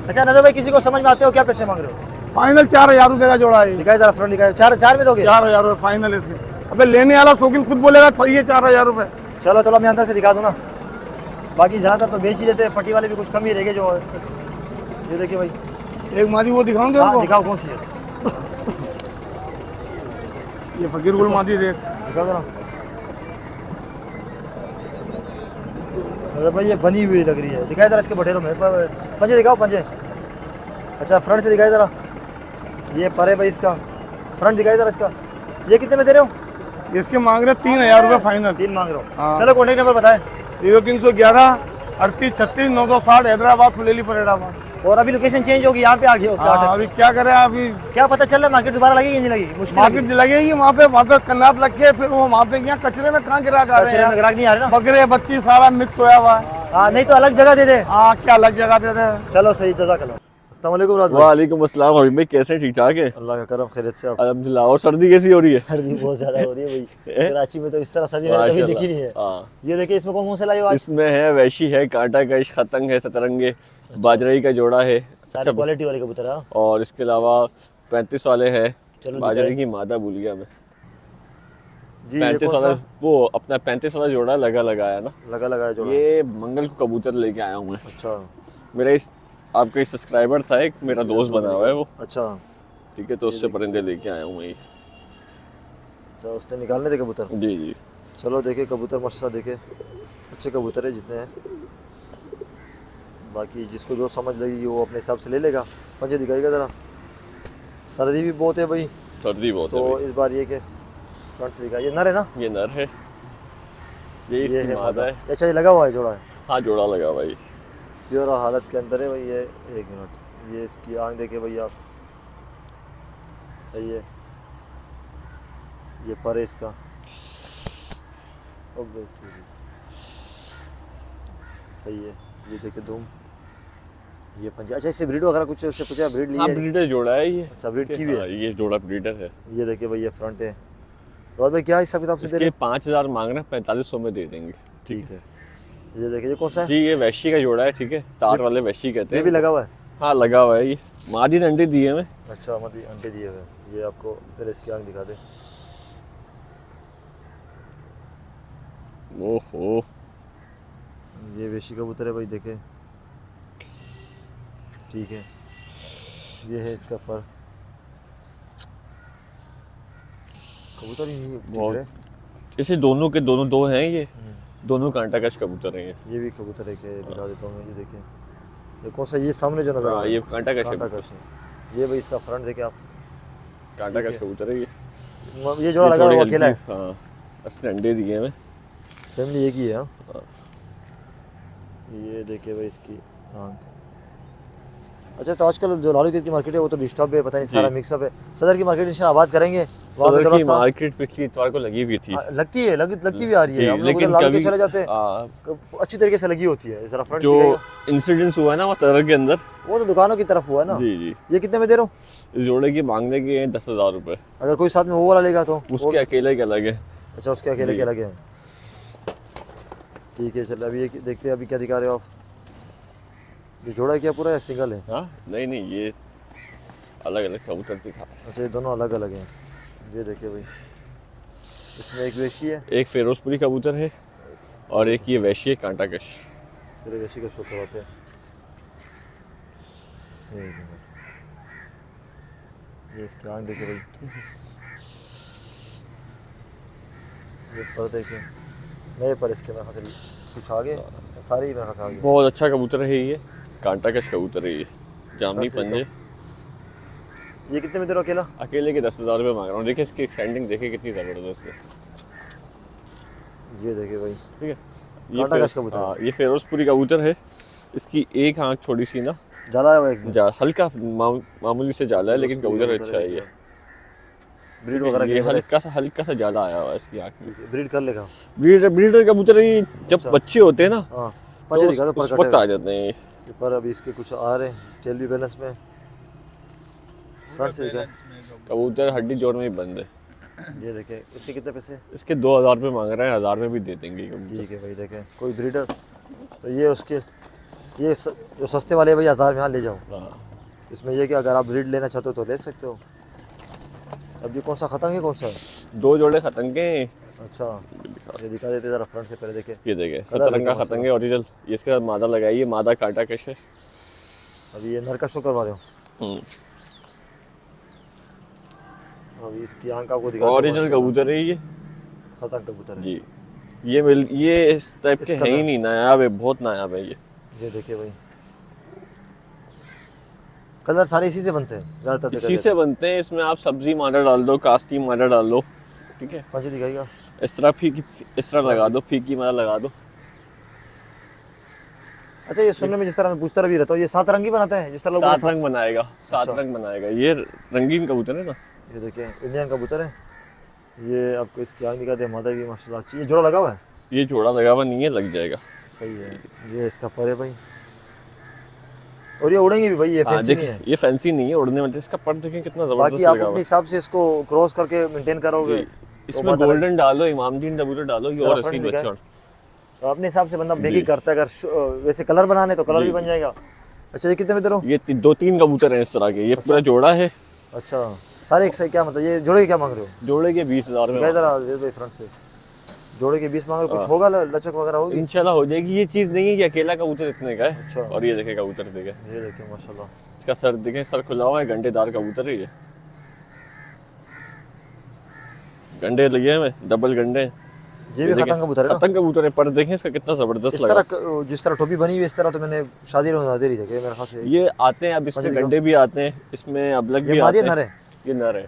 अच्छा नजर भाई, किसी को समझ में आते हो क्या पैसे मांग रहे हो? फाइनल 4,000 रुपए का जोड़ा है ये। दिखाए जरा फ्रंट दिखाए, चार में दोगे? 4,000 रुपए फाइनल इसके। अबे लेने वाला शौकीन खुद बोलेगा सही है 4,000 रुपए। चलो चलो मैं अंदर से दिखा दूँ ना, बाकी जहाँ तक तो बेच ही लेते हैं, पट्टी वाले भी कुछ कम ही रहेंगे जो। ये देखिए भाई, एक मादी वो दिखाऊं तेरे हाँ को, दिखाओ कौन सी है, ये फकीर गुल मादी देख। दिखाओ जरा। अरे भाई ये बनी हुई लग रही है, दिखाए जरा इसके बटेरों में, पंजे दिखाओ पंजे। अच्छा फ्रंट से दिखाए जरा, ये पर है भाई इसका, फ्रंट दिखाए जरा इसका। ये कितने में दे रहे हो? इसके मांग रहे 3,000 रुपए फाइनल। 3 मांग रहे हो? हाँ। चलो कॉन्टेक्ट नंबर बताए। 0311 38 36 960 हैदराबाद फुलेली फरीदाबाद। और अभी लोकेशन चेंज होगी, यहाँ पे आ गए हो क्या? हाँ, अभी क्या करें अभी क्या पता चल रहा है मार्केट दोबारा लगेगी या नहीं लगेगी? मुश्किल मार्केट लगेगी वहाँ पे कन्नाप लग के, फिर वो वहाँ पे क्या कचरे में कहाँ गिरा कर रहे कचरे में हैं, ग्राहक नहीं आ रहे ना। बकरे बच्ची सारा मिक्स होया हुआ है। हाँ नहीं तो अलग जगह दे दे। हाँ क्या अलग जगह दे रहे हैं। चलो सही, जज़ाकल्लाह। अस्सलाम वालेकुम राज भाई। वालेकुम अस्सलाम हबीब भाई, कैसे हैं? ठीक ठाक है अल्लाह का करम, खैरियत से आप? अल्हम्दुलिल्लाह। और सर्दी कैसी हो रही है? सर्दी बहुत ज्यादा हो रही है भाई, कराची में तो इस तरह सर्दी मैंने कभी देखी नहीं है। हाँ, ये देखिए इसमें कौन कौन से लाए हो आज? इसमें है वैशी है, कांटा कश, खतंग है, सतरंगे, बाजराई का जोड़ा है। सारे क्वालिटी वाले कबूतर है। और इसके अलावा 35 वाले हैं, चलो बाजरे की मादा भूल गया मैं। जी 35 वाला वो अपना 35 वाला जोड़ा लगाया ना, लगा जो ये मंगल को कबूतर लेके आया हूँ मैं। अच्छा मेरा इस आपका एक सब्सक्राइबर था, एक मेरा दोस्त बना हुआ है वो, अच्छा ठीक है, तो उससे परिंदे लेके आया हूँ मैं। अच्छा, उसने निकालने थे कबूतर। जी जी। चलो देखिए कबूतर माशाल्लाह, देखे अच्छे कबूतर है जितने हैं, बाकी जिसको जो समझ लगी वो अपने हिसाब से ले लेगा। पंजे दिखाएगा ज़रा, सर्दी भी बहुत है भाई, सर्दी बहुत है तो भाई। इस बार ये के फ्रंट से दिखा, ये नर है ना? ये नर है, ये इसकी मादा है। अच्छा ये लगा हुआ है जोड़ा है? हाँ जोड़ा लगा भाई। प्योर हालत के अंदर है भाई ये। एक मिनट, ये इसकी आँख देखे भाई आप, सही है। ये पर है इसका, सही है। ये देखे धूम, ये पंजा। अच्छा इससे ब्रीड वगैरह कुछ उससे पूछा, ब्रीड ली हाँ है? ब्रीडर जोड़ा है ये। अच्छा ब्रीड की भी है? हाँ, ये जोड़ा ब्रीडर है। ये देखिए भाई, ये फ्रंट है। और भाई क्या हिसाब किताब से दे रहे इसके 5,000 मांग रहे हैं, 4500 में दे देंगे। ठीक है। ये देखिए, ये कौन सा है? जी ये वैशी का जोड़ा है, ठीक है, तार वाले वैशी कहते ये हैं। भी लगा हुआ है? हाँ लगा हुआ है, ये मादी ने अंडे दिए हमें। अच्छा मतलब अंडे दिए हुए हैं। ये आपको फिर इसकी आँख दिखा दे। ओहो, ये वेशी कबूतर है भाई, देखे, ठीक है। ये है इसका पर, कबूतर ही नहीं दिख रहे। जैसे दोनों के दोनों दो हैं, ये दोनों कांटा कश कबूतर हैं ये भी कबूतर है क्या? दिखा देता हूँ मैं। ये देखें, ये कौन सा? ये सामने जो नजर आ रहा है ये कांटा कश कांटा कबूतर। कश है। ये भाई इसका फ्रंट देखे आप, कांटा कश कबूतर है ये। ये जोड़ा लगा हुआ अकेला है? हाँ, इसने अंडे दिए हमें। फैमिली एक ही है। हाँ, ये देखिए भाई इसकी आँख। अच्छा तो आजकल जो लालू की मार्केट है वो तो डिस्टर्ब है, पता नहीं सारा मिक्सअप है। सदर की मार्केट इंशाल्लाह आबाद करेंगे। सदर की मार्केट पिछली इतवार को लगी हुई थी। लगती है, लगती भी आ रही है। हम लोग लेकिन लालू के कभी चले जाते हैं, अच्छी तरीके से लगी होती है। जरा फ्रंट जो इंसिडेंस हुआ है ना वो सदर के अंदर, वो तो दुकानों की तरफ हुआ है ना। जी जी। ये कितने में दे रहा हूँ? इस जोड़े की मांगने के हैं 10,000 रुपये। अगर कोई साथ में वो वाला लेगा तो उसके अकेले के अलग है। अच्छा उसके अकेले के अलग है। ठीक है चलो, अभी ये देखते हैं अभी क्या दिखा रहे हो आप। ये जोड़ा है क्या पूरा या सिंगल है? हाँ नहीं ये अलग अलग कबूतर दिखा। अच्छा ये दोनों अलग अलग हैं। ये देखिए भाई, इसमें एक वेशी है, एक फिरोजपुरी कबूतर है और एक ये वैशी है कांटा कश। फिर वेशी का शो करवाते हैं। ये इसकी आँख देखिए भाई, ये पर देखें, नए पर इसके मेरे ख्याल से कुछ आगे, सारे ही मेरे ख्याल से आगे। बहुत अच्छा कबूतर है ये, कांटा कश कबूतर है ये, जामनी पंजे। ये कितने में दे रहे हो अकेला? अकेले के 10,000 रुपये मांग रहा हूँ। देखिए इसकी एक्सटेंडिंग देखिए कितनी ज़बरदस्त है। ये देखिए भाई, ठीक है, कांटा कश कबूतर। हाँ ये फिरोजपुरी कबूतर है। इसकी एक आँख थोड़ी सी ना जाला है वो एक हल्का मामूली से जाला है, लेकिन कबूतर अच्छा है ये। ब्रीड वगैरह ये हल्का सा जाला आया हुआ है इसकी आँख में। ब्रीड कर लेगा। ब्रीडर कबूतर ये जब बच्चे होते हैं ना हाँ तो पंजे दिखा दो, उस पर वक्त आ जाते हैं ये। पर अभी इसके कुछ आ रहे हैं, टेल भी बैलेंस में। फ्रंट से दिखा, कबूतर हड्डी जोड़ में ही बंद है। ये देखें, इसके कितने पैसे? इसके 2,000 रुपये मांग रहे हैं, 1,000 में भी दे देंगे ये कबूतर। ठीक है भाई, देखें कोई ब्रीडर तो ये उसके जो सस्ते वाले भाई 1000 में यहाँ ले जाओ। हाँ इसमें ये कि अगर आप ब्रीड लेना चाहते हो तो ले सकते हो। अब ये कौन सा खतंग है, कौन सा है? 2 जोड़े खतंग के। अच्छा ये दिखा देते ज़रा फ्रंट से पहले देखे। ये देखे सतरंगा खतंग है ओरिजिनल। ये इसके साथ मादा लगाई है, मादा काटा कश है। अभी ये नर का शो करवा रहे हो। हम्म। अभी इसकी आंख आपको दिखा ओरिजिनल कबूतर है ये, खतंग कबूतर है जी। ये इस टाइप के है ही नहीं, नायाब है, बहुत नायाब है ये। ये देखिए भाई, कलर सारे इसी से बनते हैं ज़्यादातर। इसी से बनते हैं। इसमें आप सब्जी मादा डाल दो, कास्की मादा डाल दो, ठीक है। हाँ जी दिखाइएगा। इस तरह लगा दो, फीकी मादा लगा दो। अच्छा ये सुनने में जिस तरह मैं पूछता भी रहता हूँ, ये 7 रंगी बनाते हैं जिस तरह लोग 7 रंग बनाएगा, 7 रंग बनाएगा। ये रंगीन कबूतर है ना। ये देखिए इंडियन कबूतर है। ये आपको इसकी आंख दिखाते हैं, मादा भी माशाल्लाह अच्छी। ये जोड़ा लगा हुआ है? ये जोड़ा लगा हुआ नहीं है, लग जाएगा। सही है। ये इसका पर है भाई, और ये उड़ेंगे भी भाई, ये फैंसी नहीं है। ये फैंसी नहीं है, उड़ने वाले। इसका पर देखें कितना जबरदस्त बाकी आप लगा हुआ अपने हिसाब से इसको क्रॉस करके मेंटेन करोगे। इसमें गोल्डन डालो, इमामदीन कबूतर डालो, ये और असील बच्चा। तो अपने हिसाब से बंदा बेकी करता है। अगर वैसे कलर बनाने तो कलर भी बन जाएगा। अच्छा ये कितने में दे रहे हो? ये 2-3 कबूतर हैं इस तरह के। ये पूरा जोड़ा है। अच्छा सारे एक से क्या मतलब, ये जोड़े के क्या मांग रहे हो? जोड़े के 20,000 में। भाई फ्रंट से जोड़े के 20 मांग रहे हो। कुछ होगा लचक वगैरह होगी? इंशाल्लाह हो जाएगी। ये चीज नहीं है कि अकेला कबूतर इतने का है। अच्छा। और ये देखे कबूतर देखे, ये देखिए माशाल्लाह, इसका सर देखें, सर खुला हुआ है, गंडेदार कबूतर है ये। गंडे लगे हैं, डबल गंडे। ये भी खतंग कबूतर है ना? खतंग कबूतर है, पर देखें इसका कितना जबरदस्त इस लगा। तरह जिस तरह टोपी बनी हुई इस तरह तो मैंने शादी में नजर ही देखे मेरे ख्याल से। ये आते हैं अब, इसमें गंडे भी आते हैं, इसमें अबलग भी आते हैं। नर है? ये नर है।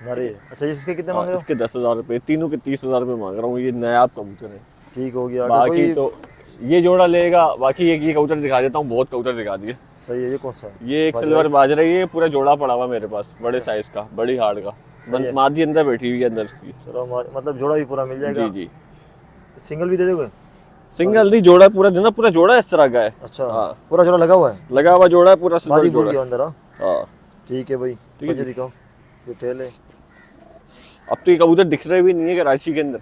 नर है। अच्छा इसके कितने मांग रहे हो? इसके 10,000 रुपए, तीनों के 30,000 रुपए मांग रहा हूँ। ये नायाब कबूतर है। ठीक हो गया। बाकी तो ये जोड़ा लेगा। बाकी ये कबूतर दिखा देता हूँ, बहुत कबूतर दिखा दिए। सही है। ये कौन सा है? ये एक सिल्वर बाजरा, ये पूरा जोड़ा पड़ा हुआ मेरे पास, बड़े साइज का, बड़ी हार्ड का। मादी अंदर बैठी हुई है अंदर। चलो मतलब जोड़ा भी पूरा मिल जाएगा? जी जी। सिंगल भी दे दोगे? सिंगल नहीं, जोड़ा पूरा देना। पूरा जोड़ा इस तरह का है। अच्छा पूरा जोड़ा लगा हुआ है? लगा हुआ जोड़ा है पूरा, सिल्वर जोड़ा है अंदर। हाँ ठीक है भाई, मुझे दिखाओ ये टेल है। अब तो ये कबूतर दिख रहे भी नहीं है कराची के अंदर।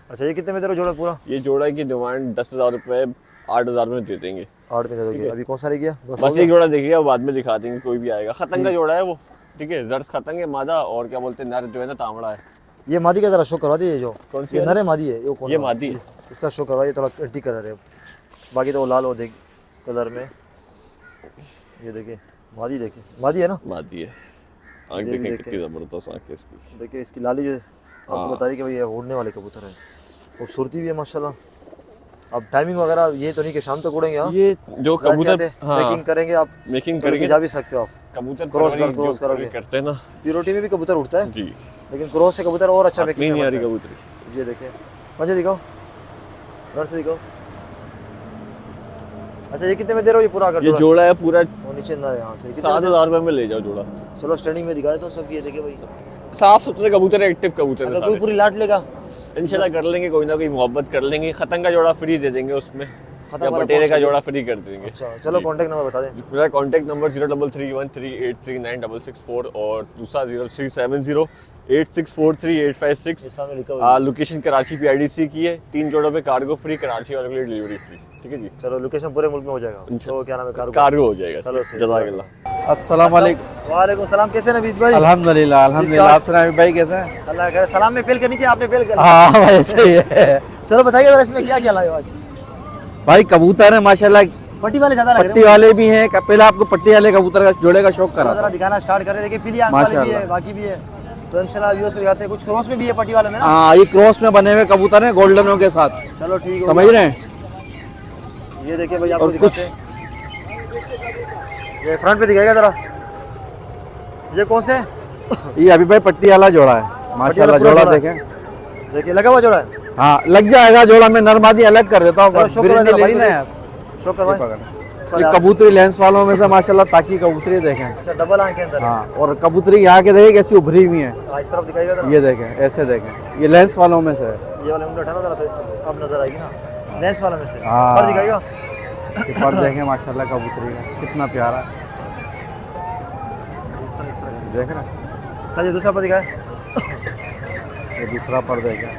अच्छा ये कितने में दे रहे हो जोड़ा पूरा? ये जोड़ा की डिमांड 10,000 रुपए, 8,000 में दे देंगे। 8 में दे दोगे? अभी कौन सा रह गया? बस एक जोड़ा देखिएगा, बाद में दिखा देंगे, कोई भी आएगा। खतंग का जोड़ा है वो, ठीक है। जर्स खतंग है मादा, और क्या बोलते हैं नर जो है ना, तांबड़ा है। ये मादी का जरा शो करवा दीजिए। जो कौन सी ये नर है मादी है? ये कौन? ये मादी है। इसका शो करवाइए, थोड़ा एंटी कलर है, बाकी तो वो लाल हो देख कलर में। ये देखिए मादी, देखिए मादी है ना? मादी है। आँख देखें कितनी जबरदस्त आँख है इसकी। देखिए इसकी लाली जो आपको बता रही कि भाई ये उड़ने वाले कबूतर है। खूबसूरती भी है माशाल्लाह। अब टाइमिंग वगैरह ये तो नहीं कि शाम तक उड़ेंगे? हाँ ये जो कबूतर मेकिंग करेंगे आप, मेकिंग करके जा भी सकते हो आप। कबूतर क्रॉस करोगे करते हैं ना, प्योरिटी में भी कबूतर उड़ता है जी, लेकिन क्रॉस से कबूतर और अच्छा मेकिंग नहीं आ रही कबूतरी। ये देखिए मुझे दिखाओ, फ्रंट से दिखाओ। अच्छा ये कितने में दे रहे हो ये पूरा? अगर ये जोड़ा है पूरा, वो नीचे अंदर है यहाँ से 7,000 रुपए में ले जाओ जोड़ा। चलो स्टैंडिंग में दिखा देता हूँ सबकी। ये देखिए भाई साफ सुथरे कबूतर है, एक्टिव कबूतर है अगर कोई सारे। पूरी लाट लेगा इंशाल्लाह कर लेंगे, कोई ना कोई मोहब्बत कर लेंगे। खतंग का जोड़ा फ्री दे देंगे उसमें, या बटेरे का जोड़ा फ्री कर देंगे। अच्छा चलो कॉन्टैक्ट नंबर बता दें। मेरा कॉन्टैक्ट नंबर 0331383966 और दूसरा 037086438556। सामने लिखा हुआ है। लोकेशन कराची PIDC की है। 3 जोड़ों पे कार्गो फ्री, कराची वालों के लिए डिलीवरी फ्री, ठीक है जी। चलो लोकेशन पूरे मुल्क में हो जाएगा, तो क्या नाम है? कार्गो हो जाएगा। चलो जज़ाकल्लाह। अस्सलाम वालेकुम। वालेकुम सलाम। कैसे हैं नबीद भाई? अल्हम्दुलिल्लाह अल्हम्दुलिल्लाह। आप सुनाए भाई कैसे हैं? अल्लाह करे। सलाम में पहल करनी चाहिए, आपने पहल कर। हाँ भाई सही है। चलो बताइए जरा इसमें क्या क्या लाए हो आज? भाई कबूतर है माशाल्लाह, पट्टी वाले ज्यादा लग रहे पट्टी हैं। वाले भी हैं। पहले आपको पट्टी वाले कबूतर का जोड़े का शौक करा। जरा दिखाना स्टार्ट कर दे। देखिए पीली आंख वाले भी है, बाकी भी है, तो इंशाल्लाह व्यूअर्स को दिखाते हैं। कुछ क्रॉस में भी है पट्टी वाले में ना? हाँ ये क्रॉस में बने हुए कबूतर हैं गोल्डनों के साथ। चलो ठीक है, समझ रहे हैं? ये देखिए भाई आपको और दिखाते हैं। ये फ्रंट पे दिखाएगा जरा। ये कौन से? ये अभी भाई पट्टी वाला जोड़ा है माशाल्लाह। पूरा जोड़ा जोड़ा है। देखें, देखिए लगा हुआ जोड़ा है। हाँ लग जाएगा जोड़ा। मैं नरमादी अलग कर देता हूँ। चलो शो करवाइए जरा भाई, यार शो करवाइए। ये कबूतरी लेंस वालों में से माशाल्लाह ताकि कबूतरी देखें। अच्छा डबल आंख के अंदर है। हाँ और कबूतरी यहाँ के देखें कैसी उभरी हुई है। इस तरफ दिखाएगा जरा। ये देखें, ऐसे देखें, ये लेंस वालों में से है। ये वाले मुंडा उठाना जरा, तो अब नजर आएगी ना लेंस वाला में से। हाँ। पर दिखाएगा। ये पर देखें माशाल्लाह कबूतरी का कितना प्यारा है। इस तरह देख रहे हैं? सही है। दूसरा पर दिखाए। ये दूसरा पर देखें,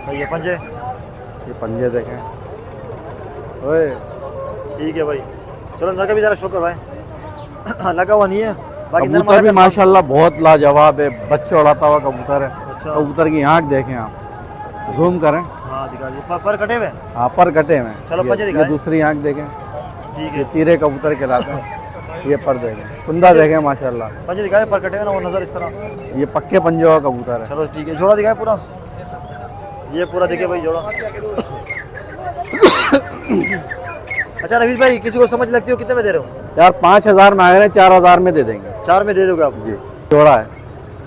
सही है। पंजे ये पंजे देखें। ओए ठीक है भाई। चलो नर का भी जरा शो करवाएं। लगा हुआ नहीं है। बाकी नर कबूतर भी मादा माशाल्लाह बहुत लाजवाब है, बच्चे उड़ाता हुआ कबूतर है। अच्छा। कबूतर की आँख देखें आप, जूम करें। हाँ दिखा दीजिए, पर कटे हुए हैं। हाँ पर कटे हुए हैं। चलो, पंजे ये दिखाएं। दूसरी आँख देखें, ठीक ये है, तीरे कबूतर कहलाते हैं। ये पर देखें, कुंदा देखें माशाल्लाह, पंजे दिखाए, पर कटे हुए ना, वो नजर इस तरह। ये पक्के पंजों का कबूतर है। चलो ठीक है, जोड़ा दिखाए पूरा। ये पूरा देखिए भाई जोड़ा। अच्छा रवीश भाई, किसी को समझ लगती हो कितने में दे रहे हो? यार 5000 में आए हैं, 4000 में दे देंगे। 4 में दे दोगे आप? जी जोड़ा है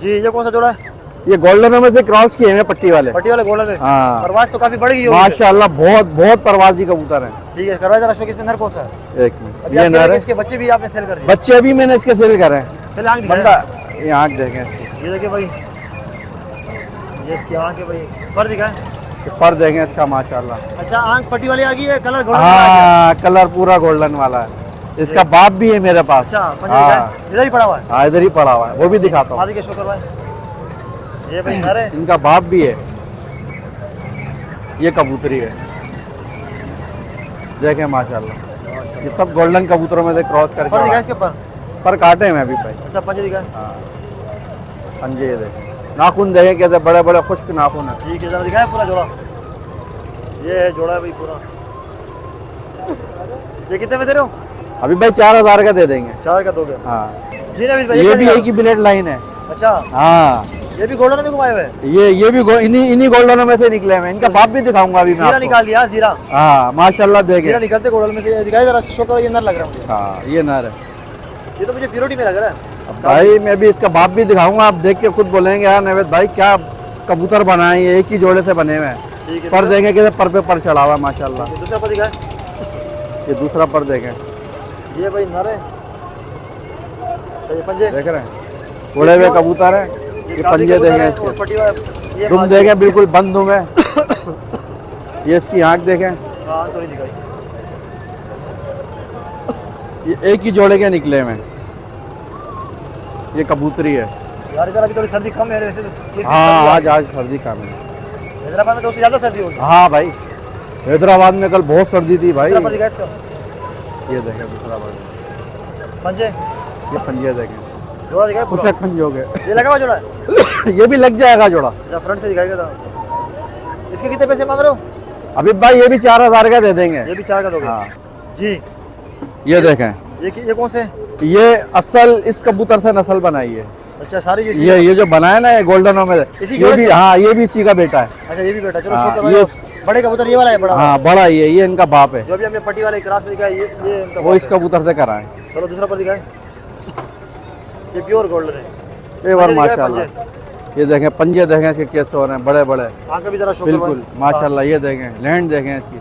जी। ये कौन सा जोड़ा है? ये गोल्डन में से क्रॉस किए हैं पट्टी वाले। पट्टी वाले गोल्डन में। हाँ। परवाज तो काफी बढ़ गई होगी। माशाल्लाह बहुत बहुत परवाजी कबूतर हैं। ठीक है, करवाए जरा शो, किसमें नर कौन सा है? एक मिनट, अभी ये आप कह रहे नर हैं है, इसके बच्चे भी आपने सेल कर दिए। बच्चे भी मैंने इसके सेल करे हैं। पहले आंख दिखाए। बंदा ये आँख देखें इसकी, ये देखिए भाई, ये इसकी आंख है भाई। पर दिखाए। ये पर देखें इसका माशाल्लाह। अच्छा, आंख पट्टी वाली आ गई है, कलर गोल्डन वाला आ गया। हाँ कलर पूरा गोल्डन वाला है। इसका बाप भी है मेरे पास। अच्छा, पंजे हाँ दिखाए, इधर ही पड़ा हुआ है। हाँ इधर ही पड़ा हुआ है, वो भी दिखाता हूँ। आदि के शो करवाए। ये भाई नर है। इनका बाप भी है। ये कबूतरी है, देखें माशाल्लाह। ये सब गोल्डन कबूतरों में से क्रॉस पर करके दिखाए इसके पर काटे हैं अभी भाई। अच्छा, पंजे दिखाए। हाँ पंजे ये देखें, नाखून देखें कैसे बड़े बड़े खुश्क नाखून है। ठीक है, जरा दिखाए पूरा जोड़ा। ये है जोड़ा है भाई पूरा। ये कितने में दे रहे हो? अभी भाई 4000 का दे देंगे। 4 का दोगे? हाँ जी रवीश भाई, ये कैसे भी दिखा? एक ही ब्लेड लाइन है। अच्छा, हाँ ये भी गोल्डन में घुमाए हुए हैं। ये भी इन्हीं गोल्डनों में से निकले हैं। इनका बाप भी दिखाऊंगा अभी मैं जीरा आपको। निकाल दिया, जीरा। हाँ माशाल्लाह जीरा देखें। निकलते गोल्डन में से। ये दिखाए जरा शो करो, ये नर लग रहा है मुझे। हाँ ये नर है। ये तो मुझे प्योरिटी में लग रहा है। अब भाई मैं भी इसका बाप भी दिखाऊंगा, आप देख के खुद बोलेंगे यार नवेद भाई क्या कबूतर बनाए, ये एक ही जोड़े से बने हुए हैं। ठीक है, पर देखें कैसे पर पे पर चढ़ा हुआ है माशाल्लाह। ये दूसरा पर दिखाए। ये दूसरा पर देखें, ये भाई नर है। सही पंजे। देख रहे हैं उड़े हुए कबूतर है। ये काफी पंजे कबूतर देखें है, इसके, और पट्टी वाला ये दुम बाजू- देखें बिल्कुल बंद दुम है। ये इसकी आँख देखें, हाँ तो नहीं दिखाई। ये एक ही जोड़े के निकले हुए हैं। ये कबूतरी है। यार इधर अभी थोड़ी सर्दी कम है वैसे तो केसेस हाँ सर्दी आज सर्दी कम है। हैदराबाद में तो उससे ज्यादा सर्दी होगी। हाँ भाई हैदराबाद में कल बहुत सर्दी थी भाई। दूसरा पर दिखाए इसका। ये देखें दूसरा पर, पंजे ये पंजे देखें, जोड़ा दिखाए पूरा। खुशक पंजों के। ये लगा हुआ जोड़ा है। ये भी लग जाएगा जोड़ा। अच्छा, फ्रंट से दिखाएगा जरा। इसके कितने पैसे मांग रहे हो? अभी भाई ये भी 4000 का दे देंगे। ये भी 4 का दोगे? हाँ जी। ये देखें, ये कौन से? ये असल इस कबूतर से नस्ल बनाई है। अच्छा, सारी जैसी। ये जो बनाया ना ये गोल्डनों में, इसी ये जोड़े भी से? हाँ ये भी इसी का बेटा है। अच्छा, ये भी बेटा। चलो हाँ, शो करो। ये बड़े कबूतर ये वाला है, बड़ा वाला। हाँ बड़ा ये इनका बाप है। जो भी हमने पट्टी वाले क्रास में दिखाया, ये इनका वो बाप इस है। कबूतर से कराए। चलो दूसरा पर दिखाए। ये प्योर गोल्डन है। ये बार पंजे दिखाए, माशाल्लाह। ये देखें पंजे देखें इसके कैसे हो रहे हैं, बड़े बड़े। आंख का भी जरा शो बिल्कुल करवाएं। माशाल्लाह। ये देखें लैंड देखें इसकी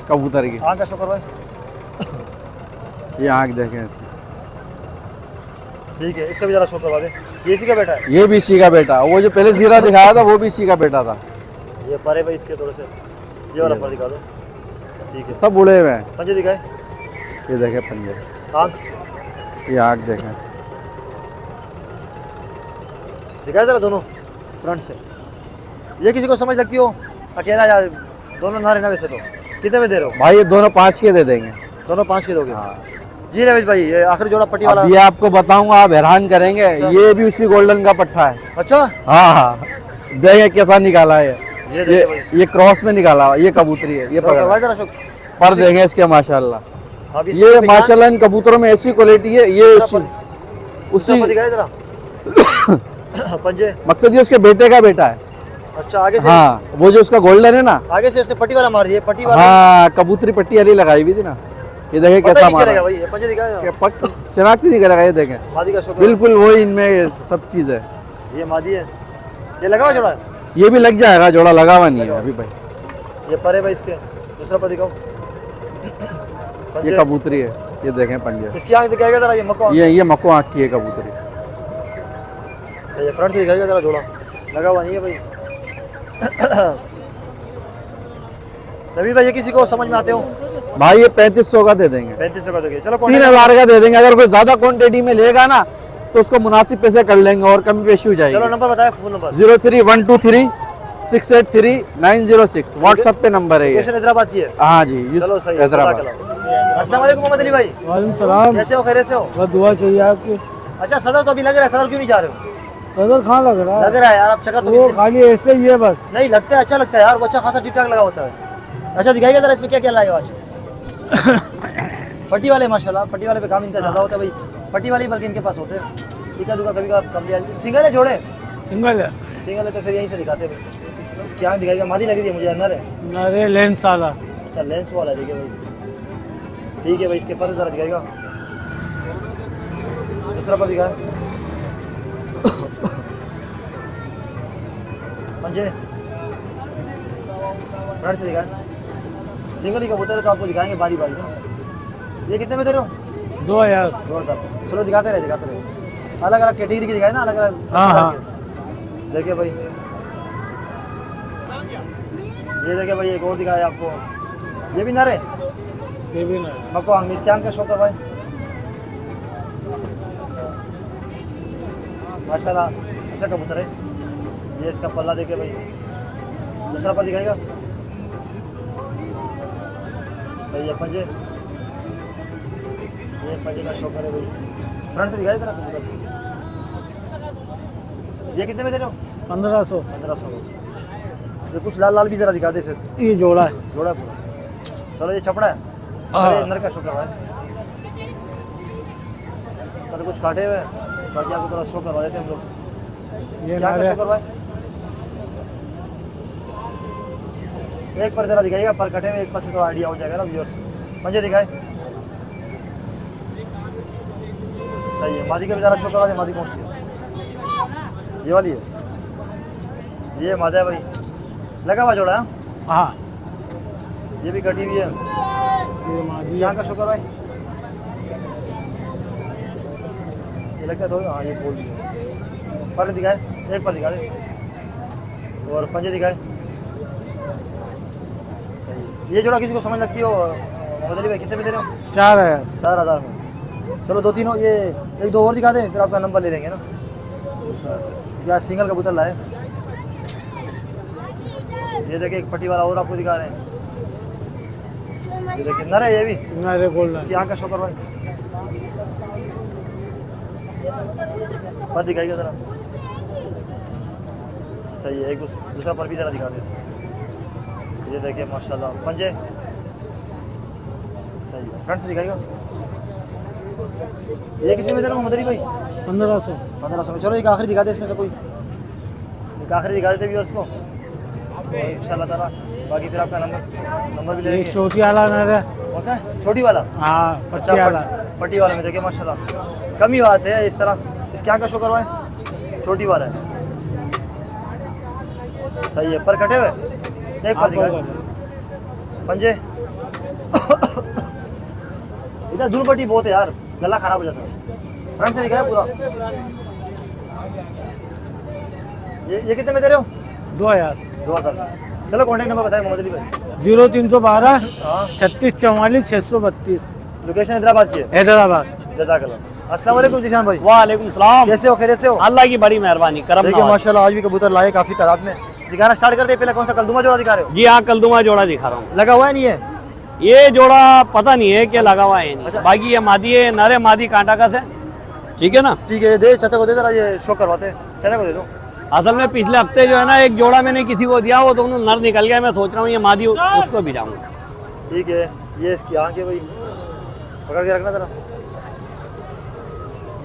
कबूतर की, आंख का शो करवाएं। ये आँख देखें इसकी। ठीक है, इसका भी जरा शो करवा दे। ये इसी का बेटा है। ये भी इसी का बेटा, वो जो पहले जीरा दिखाया था वो भी इसी का बेटा था। ये परे भाई इसके थोड़े से। ये वाला पर दिखा दो। ठीक है, सब उड़े हुए हैं। पंजे दिखाए। ये देखें पंजे, आंख ये आँख देखें। दिखाए जरा दोनों फ्रंट से। ये किसी को समझ लगती हो? अकेला या दोनों ना रहना वैसे तो। कितने में दे रहे हो? भाई ये दोनों 5 के दे देंगे। दोनों 5 के दोगे? हाँ जी रमेश भाई, ये आखिरी जोड़ा पट्टी वाला। अब ये आपको बताऊंगा आप हैरान करेंगे। अच्छा। ये भी उसी गोल्डन का पट्टा है। अच्छा, हाँ हाँ देखें कैसा निकाला है ये देखिए भाई। ये क्रॉस में निकाला हुआ, ये कबूतरी है। ये चलो करवाए पकड़ जरा शो। पर देखें इसके माशाल्लाह। अब ये माशाल्लाह इन कबूतरों में ऐसी क्वालिटी है। ये उसी दिखाए जरा। पंजे। मकसद ये उसके बेटे का बेटा है। अच्छा, आगे से। हाँ वो जो उसका गोल्डन है ना, आगे से उसने पट्टी वाला मार दिया। पट्टी वाला हाँ कबूतरी पट्टी वाली लगाई हुई थी ना। ये देखें पता कैसा ही नहीं मारा चलेगा भाई। ये पंजे दिखाए जरा। पक शनाख्त ही नहीं करेगा। ये देखें मादी का शो करो। बिल्कुल वही इनमें सब चीज़ है। ये मादी है। ये लगा हुआ जोड़ा है। ये भी लग जाएगा, जोड़ा लगा हुआ नहीं है अभी भाई। ये परे भाई इसके। दूसरा पर दिखाओ। ये पंजे। कबूतरी है। ये देखें पंजे, इसकी आंख दिखाएगा जरा। ये मक्को। ये मक्को आँख की है कबूतरी। सही है, फ्रंट से दिखाएगा जरा। जोड़ा लगा हुआ नहीं है भाई। रवि भाई, ये किसी को समझ में आते हो? भाई ये 3500 का दे देंगे। 3500 का दोगे? चलो 3000 का दे देंगे। अगर कोई ज्यादा क्वांटिटी में लेगा ना तो उसको मुनासिब पैसे कर लेंगे और कमी पेशी हो चलो जाएगी। नंबर बताए, फोन नंबर। 03123 683 906 व्हाट्सएप पे नंबर है ये। लोकेशन हैदराबाद की है। हाँ जी चलो सही है, हैदराबाद। जज़ाकल्लाह। अस्सलाम वालेकुम मोहम्मद अली भाई, वालेकुम सलाम। कैसे हो, खैरियत से हो? बस दुआ चाहिए आपकी। अच्छा सदर तो अभी लग रहा है, सदर क्यों नहीं जा रहे हो? सदर कहाँ लग रहा लग रहा है यार, अब चक्कर तो वो किस खाली ऐसे ही है बस। दिन- नहीं लगता है, अच्छा लगता है यार, वो अच्छा खासा ठीक ठाक लगा होता है। अच्छा दिखाइएगा जरा इसमें क्या क्या लाए हो आज। पट्टी वाले माशाल्लाह, पट्टी वाले पे काम इनका ज़्यादा होता है भाई, पट्टी वाले ही बल्कि इनके पास होते हैं। टीका दुका कभी कम लिया। सिंगल है जोड़े? सिंगल है। सिंगल है तो फिर यहीं से दिखाते हैं भाई। इसकी आँख दिखाइएगा, मादी लग रही है मुझे, अंदर है। अरे लेंस वाला। अच्छा लेंस वाला है, देखिए भाई इसका। ठीक है भाई, इसके पर ज़रा दिखाएगा। दूसरा पर दिखाए, पंजे फ्रंट से दिखाए। सिंगल ही कबूतर है तो आपको दिखाएंगे बारी बारी ना। ये कितने में दे रहे हो? 2000। 2000। चलो दिखाते रहे, दिखाते रहे। अलग अलग कैटेगरी के दिखाए ना, अलग अलग। हाँ। देखिए भाई, ये देखिए भाई, एक और दिखाया आपको। ये भी नर है, ये भी ना। मको आंग इसके आंग का शो कर भाई। माशाल्लाह अच्छा कबूतर है। ये इसका पल्ला देखिए भाई। दूसरा पर दिखाएगा, सही है। पंजे, ये पंजे का शो करे भाई। फ्रंट से दिखाई जरा कबूतर। ये कितने में दे रहे हो? 1500। 1500। ये कुछ लाल लाल भी जरा दिखा दे फिर। ये जोड़ा है। जोड़ा है पूरा। चलो ये छपड़ा है। हाँ। अरे अंदर का शो करवाए, तो कुछ काटे हुए हैं, बाकी आपको थोड़ा शो करवा देते हैं हम लोग। ये क्या नारे- शो करवाए? एक पर जरा दिखाइएगा, पर कटे हुए, एक पर से तो आइडिया हो जाएगा ना व्यूअर्स। पंजे दिखाए, सही है। मादी का भी जरा शो करवा दे। मादी कौन सी है? ये वाली है। ये मादा है भाई, लगा हुआ जोड़ा है। हाँ। ये भी कटी हुई है। ये माजी यहाँ का शो करवाए। ये लगता है तो हाँ, ये बोल दिया। पर दिखाए, एक पर दिखा दे, और पंजे दिखाए। सही। ये जोड़ा किसी को समझ लगती हो मोहम्मद अली भाई, कितने में दे रहे हो? 4000। 4000 में। चलो दो तीन ये एक दो और दिखा दें, फिर आपका नंबर ले लेंगे ना। या सिंगल कबूतर लाए। ये देखिए एक पट्टी वाला और आपको दिखा रहे हैं। ये देखिए नर है, ये भी। नारे गोल्डन। इसकी आँख का शो करवाएं। पर दिखाइएगा जरा, सही है। एक दूसरा पर भी जरा दिखा दे। ये देखिए माशाल्लाह, पंजे सही है। फ्रंट से दिखाएगा। ये कितने में दे रहा हूँ मदरी भाई? 1500। 1500 में। चलो एक आखिरी दिखा दे इसमें से कोई, एक आखिरी दिखा देते भी उसको इंशाल्लाह ताला। बाकी फिर आपका नंबर भी ले ये लेंगे। छोटी वाला नारे। कौन सा है? छोटी वाला? हाँ, पट्टी वाला। पट्टी वाले में देखिए माशाल्लाह कम ही आते हैं इस तरह। इसके आँख का शो करवाएं। छोटी वाला है, सही है। पर कटे हुए, एक पर दिखाए। पंजे इधर धूल पट्टी बहुत है यार, गला खराब हो जाता है। फ्रंट से दिखाया पूरा। ये कितने में दे रहे हो? 2000। 2000। चलो कॉन्टेक्ट नंबर बताएं मोहम्मद अली भाई। 0312 हाँ, 3644 632। लोकेशन हैदराबाद की है। हैदराबाद। जज़ाकल्लाह। अस्सलाम वालेकुम जीशान भाई, वालेकुम सलाम। कैसे हो, खैरियत से हो? अल्लाह की बड़ी मेहरबानी करम देखिए नवाज। माशाल्लाह आज भी कबूतर लाए काफी तादाद में। दिखाना स्टार्ट करते हैं। पहले कौन सा कलदुमा जोड़ा दिखा रहे हो? जी हाँ, कलदुमा जोड़ा दिखा रहा हूँ। लगा हुआ है नहीं है? ये जोड़ा पता नहीं है क्या लगा हुआ है नहीं। अच्छा। बाकी ये मादी है, नरे मादी कांटा का है, ठीक है ना। ठीक है, दे चाचा को दे जरा, ये शो करवाते हैं। चाचा को दे दो। असल में पिछले हफ्ते जो है ना एक जोड़ा मैंने किसी को दिया, वो दोनों नर निकल गया। मैं सोच रहा हूँ ये मादी उसको भी जाऊँगा। ठीक है, ये इसकी आँख है भाई, पकड़ के रखना जरा।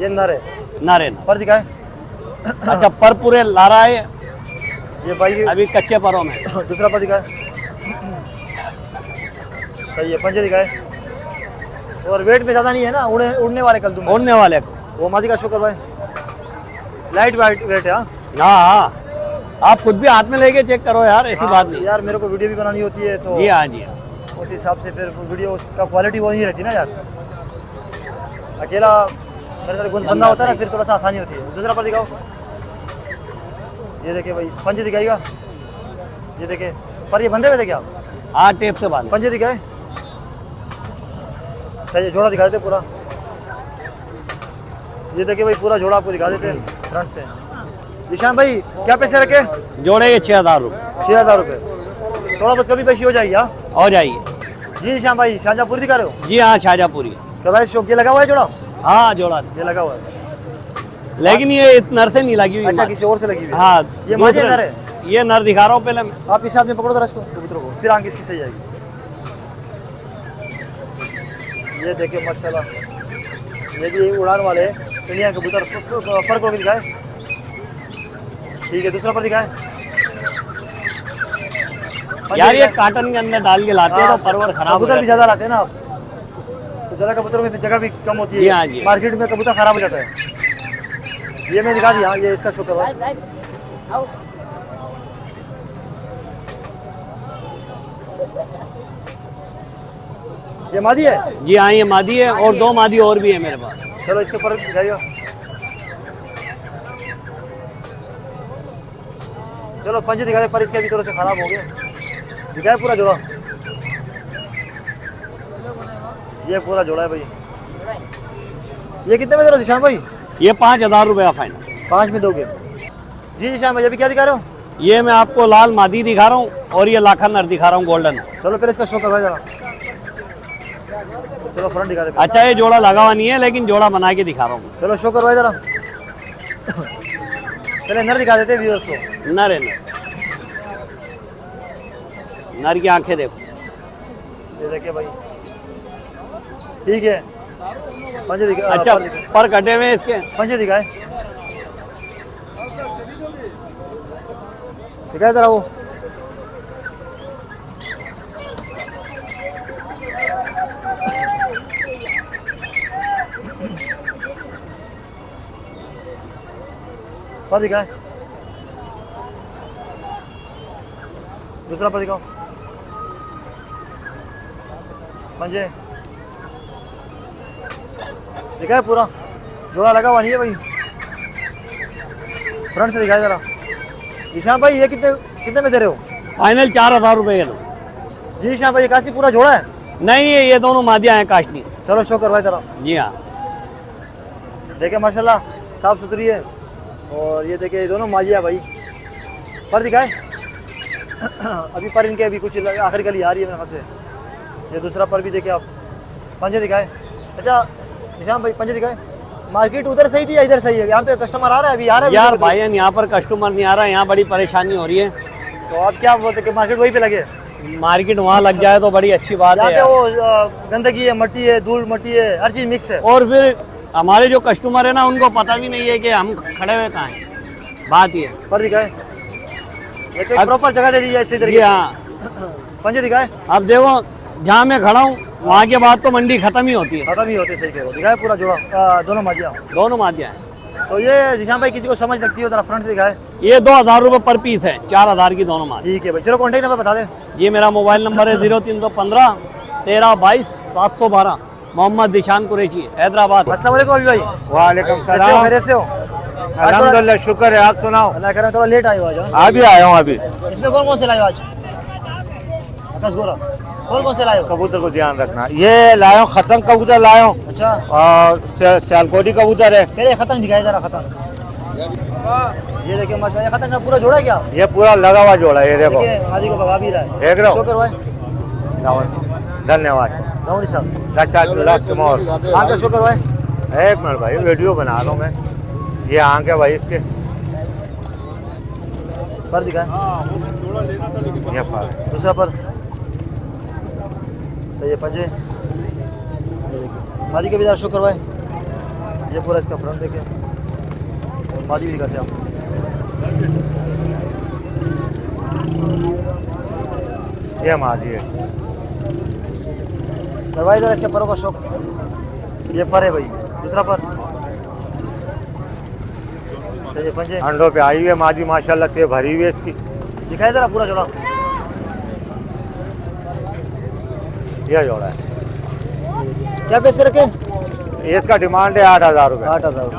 ये नर है। नरे नर। पर दिखाए। अच्छा, पर पूरे ला रहा है ये भाई अभी कच्चे परों में। दूसरा पर दिखाए, सही है। पंजे दिखाए, और वेट में ज़्यादा नहीं है ना, उड़ने वाले कलदुम। उड़ने वाले को। वो मादी का शो करवाए। लाइट वेट है। हाँ हाँ, आप खुद भी हाथ में लेके चेक करो यार, ऐसी बात नहीं। यार, मेरे को वीडियो भी बनानी होती है तो जी हाँ, जी हाँ। उस हिसाब से फिर वीडियो उसका क्वालिटी वो नहीं रहती ना यार। अकेला मेरे साथ बंदा होता है ना, फिर थोड़ा सा आसानी होती है। दूसरा पर दिखाओ। ये देखिए भाई, पंजे दिखाएगा। ये देखिए, पर ये बंधे हुए थे क्या? हाँ, टेप से बांध। पंजे दिखाए, सही है। जोड़ा दिखा देते पूरा। ये देखिए भाई, पूरा जोड़ा आपको दिखा देते फ्रंट से। निशान भाई क्या पैसे रखे? जोड़े के 6000 रुपये। 6000 रुपये। थोड़ा बहुत कभी पेशी हो जाएगी। हाँ, हो जाइए। जी श्याम भाई शाहजहाँपुर दिखा रहे हो? जी हाँ शाहजहाँपुरी। तो भाई शौक ये लगा हुआ है जोड़ा? हाँ जोड़ा, ये लगा हुआ है। लेकिन ये नर से नहीं लगी हुई। अच्छा किसी और से लगी हुई है। हाँ ये मादी नर है? ये नर दिखा रहा हूँ पहले मैं। आप इस हाथ में पकड़ो जरा इसको कबूतरों को, फिर आंख इसकी सही जाएगी। ये देखिए माशाल्लाह, ये भी उड़ान वाले इंडियन कबूतर। पर को दिखाए, ठीक है दूसरा पर दिखाए। यार ये काटन के अंदर डाल के लाते हैं तो परवर खराब हो कबूतर भी जाता ज्यादा लाते हैं ना आप, तो ज्यादा कबूतरों में फिर जगह भी कम होती जी हाँ है, जी। मार्केट में कबूतर खराब हो जाता है। ये मैं दिखा दिया, ये इसका शुक्र है। ये मादी है? है। जी हाँ ये मादी है और 2 मादी और भी है मेरे पास। चलो इसके पर दिखाइए। चलो पंजे दिखा दे, पर इसके भी थोड़े से खराब हो गए। दिखाए पूरा जोड़ा, ये पूरा जोड़ा है भाई। ये कितने में दे रहे हो श्याम भाई? ये 5,000 रुपये का फाइनल। 5 में दोगे? जी श्याम भाई अभी क्या दिखा रहे हो? ये मैं आपको लाल मादी दिखा रहा हूँ और ये लाखा नर दिखा रहा हूँ गोल्डन। चलो फिर इसका शो करवाए जरा। चलो फ्रंट दिखा दे। अच्छा ये जोड़ा लगा हुआ नहीं है लेकिन जोड़ा बना के दिखा रहा हूँ। चलो शो करवाए जरा। पहले नर दिखा देते व्यूअर्स को। नर है नर, नर की आंखें देखो। ये देखिए भाई, ठीक है। पंजे दिखा। अच्छा पर कटे हुए इसके। पंजे दिखाए, दिखाए जरा वो। पर दिखाए, दूसरा पर दिखाओ। पंजे दिखाए, पूरा जोड़ा लगा हुआ नहीं है भाई। फ्रंट से दिखाए जरा। ईशान भाई ये कितने कितने में दे रहे हो? फाइनल 4,000 रुपये के दो। जी ईशान भाई ये काशी पूरा जोड़ा है? नहीं ये दोनों मादियाँ हैं काशनी। चलो शो करवाए जरा। जी हाँ देखिए माशाल्लाह साफ सुथरी है। और ये देखिए ये दोनों माजिया भाई। पर दिखाए। अभी पर इनके अभी कुछ आखिरी गली आ रही है मेरे ख्याल से। ये दूसरा पर भी देखिए आप। पंजे दिखाए। अच्छा निशान भाई पंजे दिखाए। मार्केट उधर सही थी या इधर सही है? यहाँ पे कस्टमर आ रहा है अभी? आ रहा है यार भाई यहाँ पर कस्टमर नहीं आ रहा है, यहाँ बड़ी परेशानी हो रही है। तो आप क्या बोलते कि मार्केट वहीं पे लगे? मार्केट वहाँ लग जाए तो बड़ी अच्छी बात यहाँ है पे यार। वो गंदगी है, मट्टी है, धूल मट्टी है, हर चीज मिक्स है। और फिर हमारे जो कस्टमर है ना उनको पता भी नहीं है कि हम खड़े हुए कहाँ हैं। बात ये पर दिखाए। ये तो प्रॉपर जगह दे दीजिए इसी तरीके। हाँ पंजे दिखाए। अब देखो जहाँ मैं खड़ा हूँ वहाँ के बाद तो मंडी खत्म ही होती है। खत्म ही होते सही कह रहे हो। दिखाए पूरा जोड़ा, दोनों माजिया। दोनों मादियाँ हैं। तो ये जिशान भाई किसी को समझ लगती हो जरा फ्रंट से दिखाए। ये 2,000 रुपये पर पीस है, 4,000 की दोनों मादियाँ। ठीक है भाई, चलो कॉन्टेक्ट नंबर बता दें। ये मेरा मोबाइल नंबर है 0315 13 22 712। मोहम्मद दिशान कुरैशी हैदराबाद। अस्सलाम वालेकुम अभी भाई। वालेकुम कैसे हो? खैरियत से हो? अल्हम्दुलिल्लाह शुक्र है, आप सुनाओ। अल्लाह करे थोड़ा लेट आए हो आज। अभी आया हूँ अभी। इसमें कौन कौन से लाए हो आज? आकाश गोरा कौन कौन से लाए हो? कबूतर को ध्यान रखना। ये लाया हूँ खतंग कबूतर लाया हूँ अच्छा और सियालकोटी कबूतर है। पहले खतंग दिखाए जरा। खतंग ये देखिए माशाल्लाह, ये खतंग का पूरा जोड़ा है क्या? ये पूरा लगा हुआ जोड़ा है, ये देखो। देखिए मादी को भगा भी रहा है। देख रहे हो? शो करवाए। धन्यवाद। नौरी साहब लास्ट मोर। आगे शो करवाए। एक मिनट भाई, वीडियो बना लो मैं। ये आंख है भाई इसके। पर दिखाए। ये पर दूसरा पर सही है। पंजे ये देखिए मादी के भी जरा शो करवाए। ये पूरा इसका फ्रंट देखिए, और मादी भी दिखाते हैं आपको। ये मादी है। करवाए जरा इसके परों का शौक। ये पर है भाई। दूसरा पर सही है। पंजे अंडों पे आई हुई है मादी माशाल्लाह, ते भरी हुई है इसकी। दिखाए जरा पूरा जोड़ा। यह जोड़ा है। क्या पैसे रखे? इसका डिमांड है 8,000 रुपये। 8,000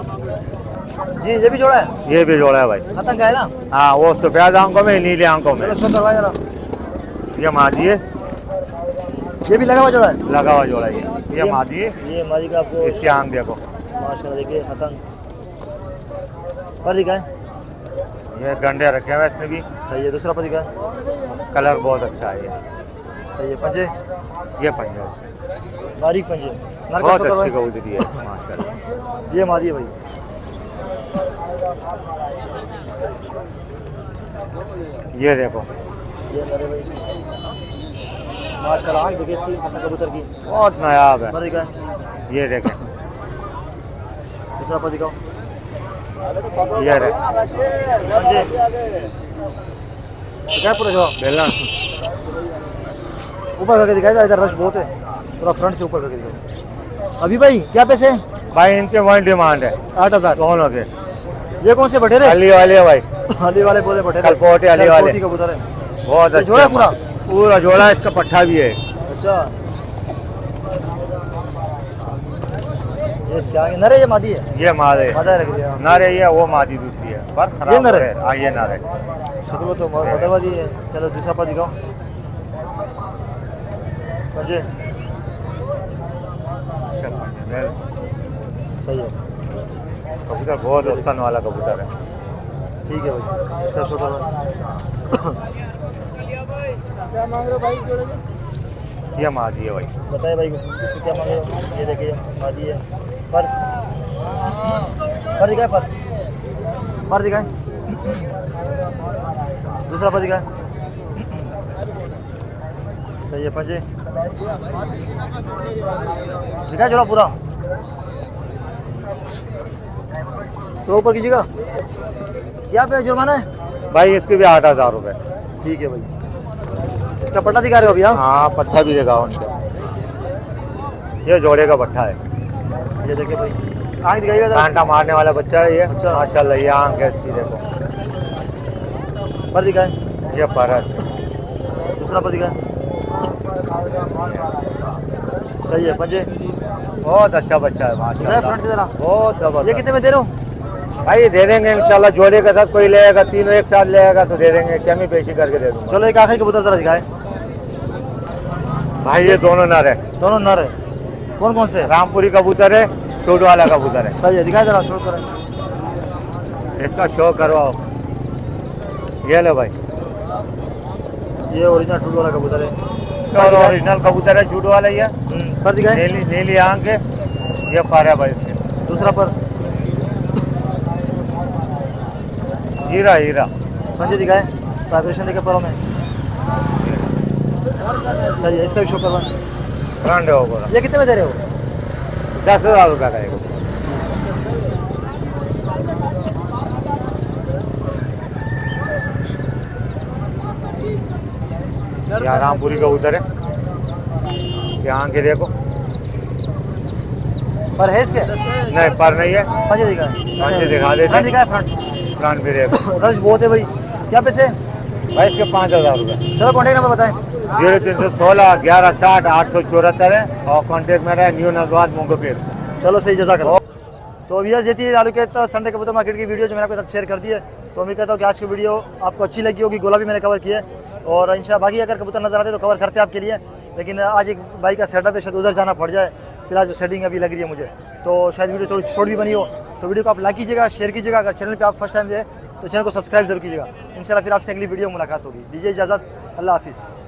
जी। ये भी जोड़ा है? ये भी जोड़ा है भाई। खतंग का है ना? हाँ वो सफेद आंखों में, नीले आंखों में। चलो शो करवाए जरा। ये मादी है, ये भी लगा हुआ जोड़ा है? लगा हुआ जोड़ा है। ये मादी है, ये मादी का आपको इसकी आंख देखो। माशाल्लाह देखिए खतंग। पर दिखाए। ये गंडे रखे हुए इसमें भी। सही है। दूसरा पर दिखाए। कलर बहुत अच्छा है ये। सही है। पंजे ये पंजा बारीक पंजे, नर का बहुत शौक अच्छी करवाए। कबूतरी है माशाल्लाह। ये मादी है भाई। ये देखो ये नर है भाई माशाल्लाह। आँख देखिए इसकी कबूतर की, बहुत नायाब है। पर दिखाए। ये देखें दूसरा पर दिखाओ। ये रहे पंजे दिखाए पूरा जवाब। बेलन ऊपर करके दिखाया, इधर रश बहुत है, थोड़ा फ्रंट से ऊपर करके दिखाओ। अभी भाई क्या पैसे? भाई इनके वन डिमांड है 8,000। दोनों के। ये कौन से बटेरे? अली वाले भाई, अली वाले बोले बटेरे। कलपोटे अली वाले। कलपोटी कबूतर है। बहुत ये अच्छा जोड़ा है पूरा? पूरा जोड़ा, इसका पट्ठा भी है। अच्छा ये क्या है? नर है ये मादी है? ये मारे मादा रख दिया। नारे ये वो मादी दूसरी है, पर ये खराब नर है? है। हाँ ये नारे। शक्ल तो बदलवादी है। चलो दूसरा पर दिखाओ। पंजे सही है। कबूतर बहुत नुकसान वाला कबूतर है। ठीक है भाई, इसका शो करवा। क्या मांग रहे हो भाई जोड़े के? ये मादी है भाई। बताए भाई इससे क्या मांग रहे हो? ये देखिए मादी है। पर दिखाए, पर दिखाए। दूसरा पर दिखाए। सही है। पंजे दिखाए जोड़ा पूरा। तो ऊपर कीजिएगा। क्या पे जुर्माना है? भाई इसके भी 8,000 रुपये। ठीक है भाई। इसका पट्टा दिखा रहे हो अभी? हाँ पट्ठा भी देगा उनका। ये जोड़े का पट्ठा है। ये देखिए भाई, आँख दिखाइएगा जरा। कांटा मारने वाला बच्चा है ये। अच्छा। माशाल्लाह ये आंख है इसकी, देखो। पर दिखाए। ये परस है। दूसरा पर दिखाए। सही है। पंजे बहुत अच्छा बच्चा है दिखाए माशाल्लाह। फ्रंट से जरा। बहुत ये जबरदस्त। कितने में दे रहे हो? भाई दे देंगे इंशाल्लाह। जोड़े के साथ कोई लेगा, तीनों एक साथ लेगा तो दे देंगे। कमी पेशी करके दे दूंगा। चलो एक आखिरी कबूतर जरा दिखाए। भाई ये दोनों नर है। दोनों नर है। कौन कौन से? रामपुरी कबूतर है, छोटू वाला कबूतर है। सही है। दिखाए जरा, शो करें। इसका शो करवाओ। ये लो भाई, ये ओरिजिनल टूट वाला कबूतर है। और ओरिजिनल कबूतर है, छोटू वाला ही है। पर दिखाए। नीली नीली आंख है। ये पर है भाई इसके। दूसरा पर। हीरा हीरा। पंजे दिखाए। वाइब्रेशन देखे परों में। सही है। इसका भी शो करवा। ब्रांड है वो पूरा। ये कितने में दे रहे हो? 10,000 रुपये का एक। ये रामपुरी कबूतर है। ये आंखें देखो। पर है इसके? नहीं पर नहीं है। पंजे दिखाए। पंजे दिखा देते। फ्रंट दिखाए। फ्रंट ब्रांड भी देखो। रश बहुत है भाई। क्या पैसे? भाई इसके 5,000 रुपये। चलो कॉन्टेक्ट नंबर बताएं। 0316 1160 874 है। और कॉन्टेक्ट मेरा है न्यू नजवाद मुंगोपीर। चलो सही, जज़ाकल्लाह। तो भैया ये थी आलू के संडे कबूतर मार्केट की वीडियो जो मैंने आपके साथ शेयर कर दी है। तो उम्मीद करता हूँ कि आज की वीडियो आपको अच्छी लगी होगी। गोला भी मैंने कवर किया है और इंशाल्लाह बाकी अगर कबूतर नजर आते तो कवर करते आपके लिए। लेकिन आज एक भाई का सेटअप है, शायद उधर जाना पड़ जाए। फिलहाल जो सेटिंग अभी लग रही है मुझे, तो शायद वीडियो थोड़ी शॉर्ट भी बनी हो। तो वीडियो को आप लाइक कीजिएगा, शेयर कीजिएगा। अगर चैनल पर आप फर्स्ट टाइम है तो चैनल को सब्सक्राइब जरूर कीजिएगा। इंशाल्लाह फिर आपसे अगली वीडियो मुलाकात होगी। दीजिए इजाज़त। अल्लाह हाफिज़।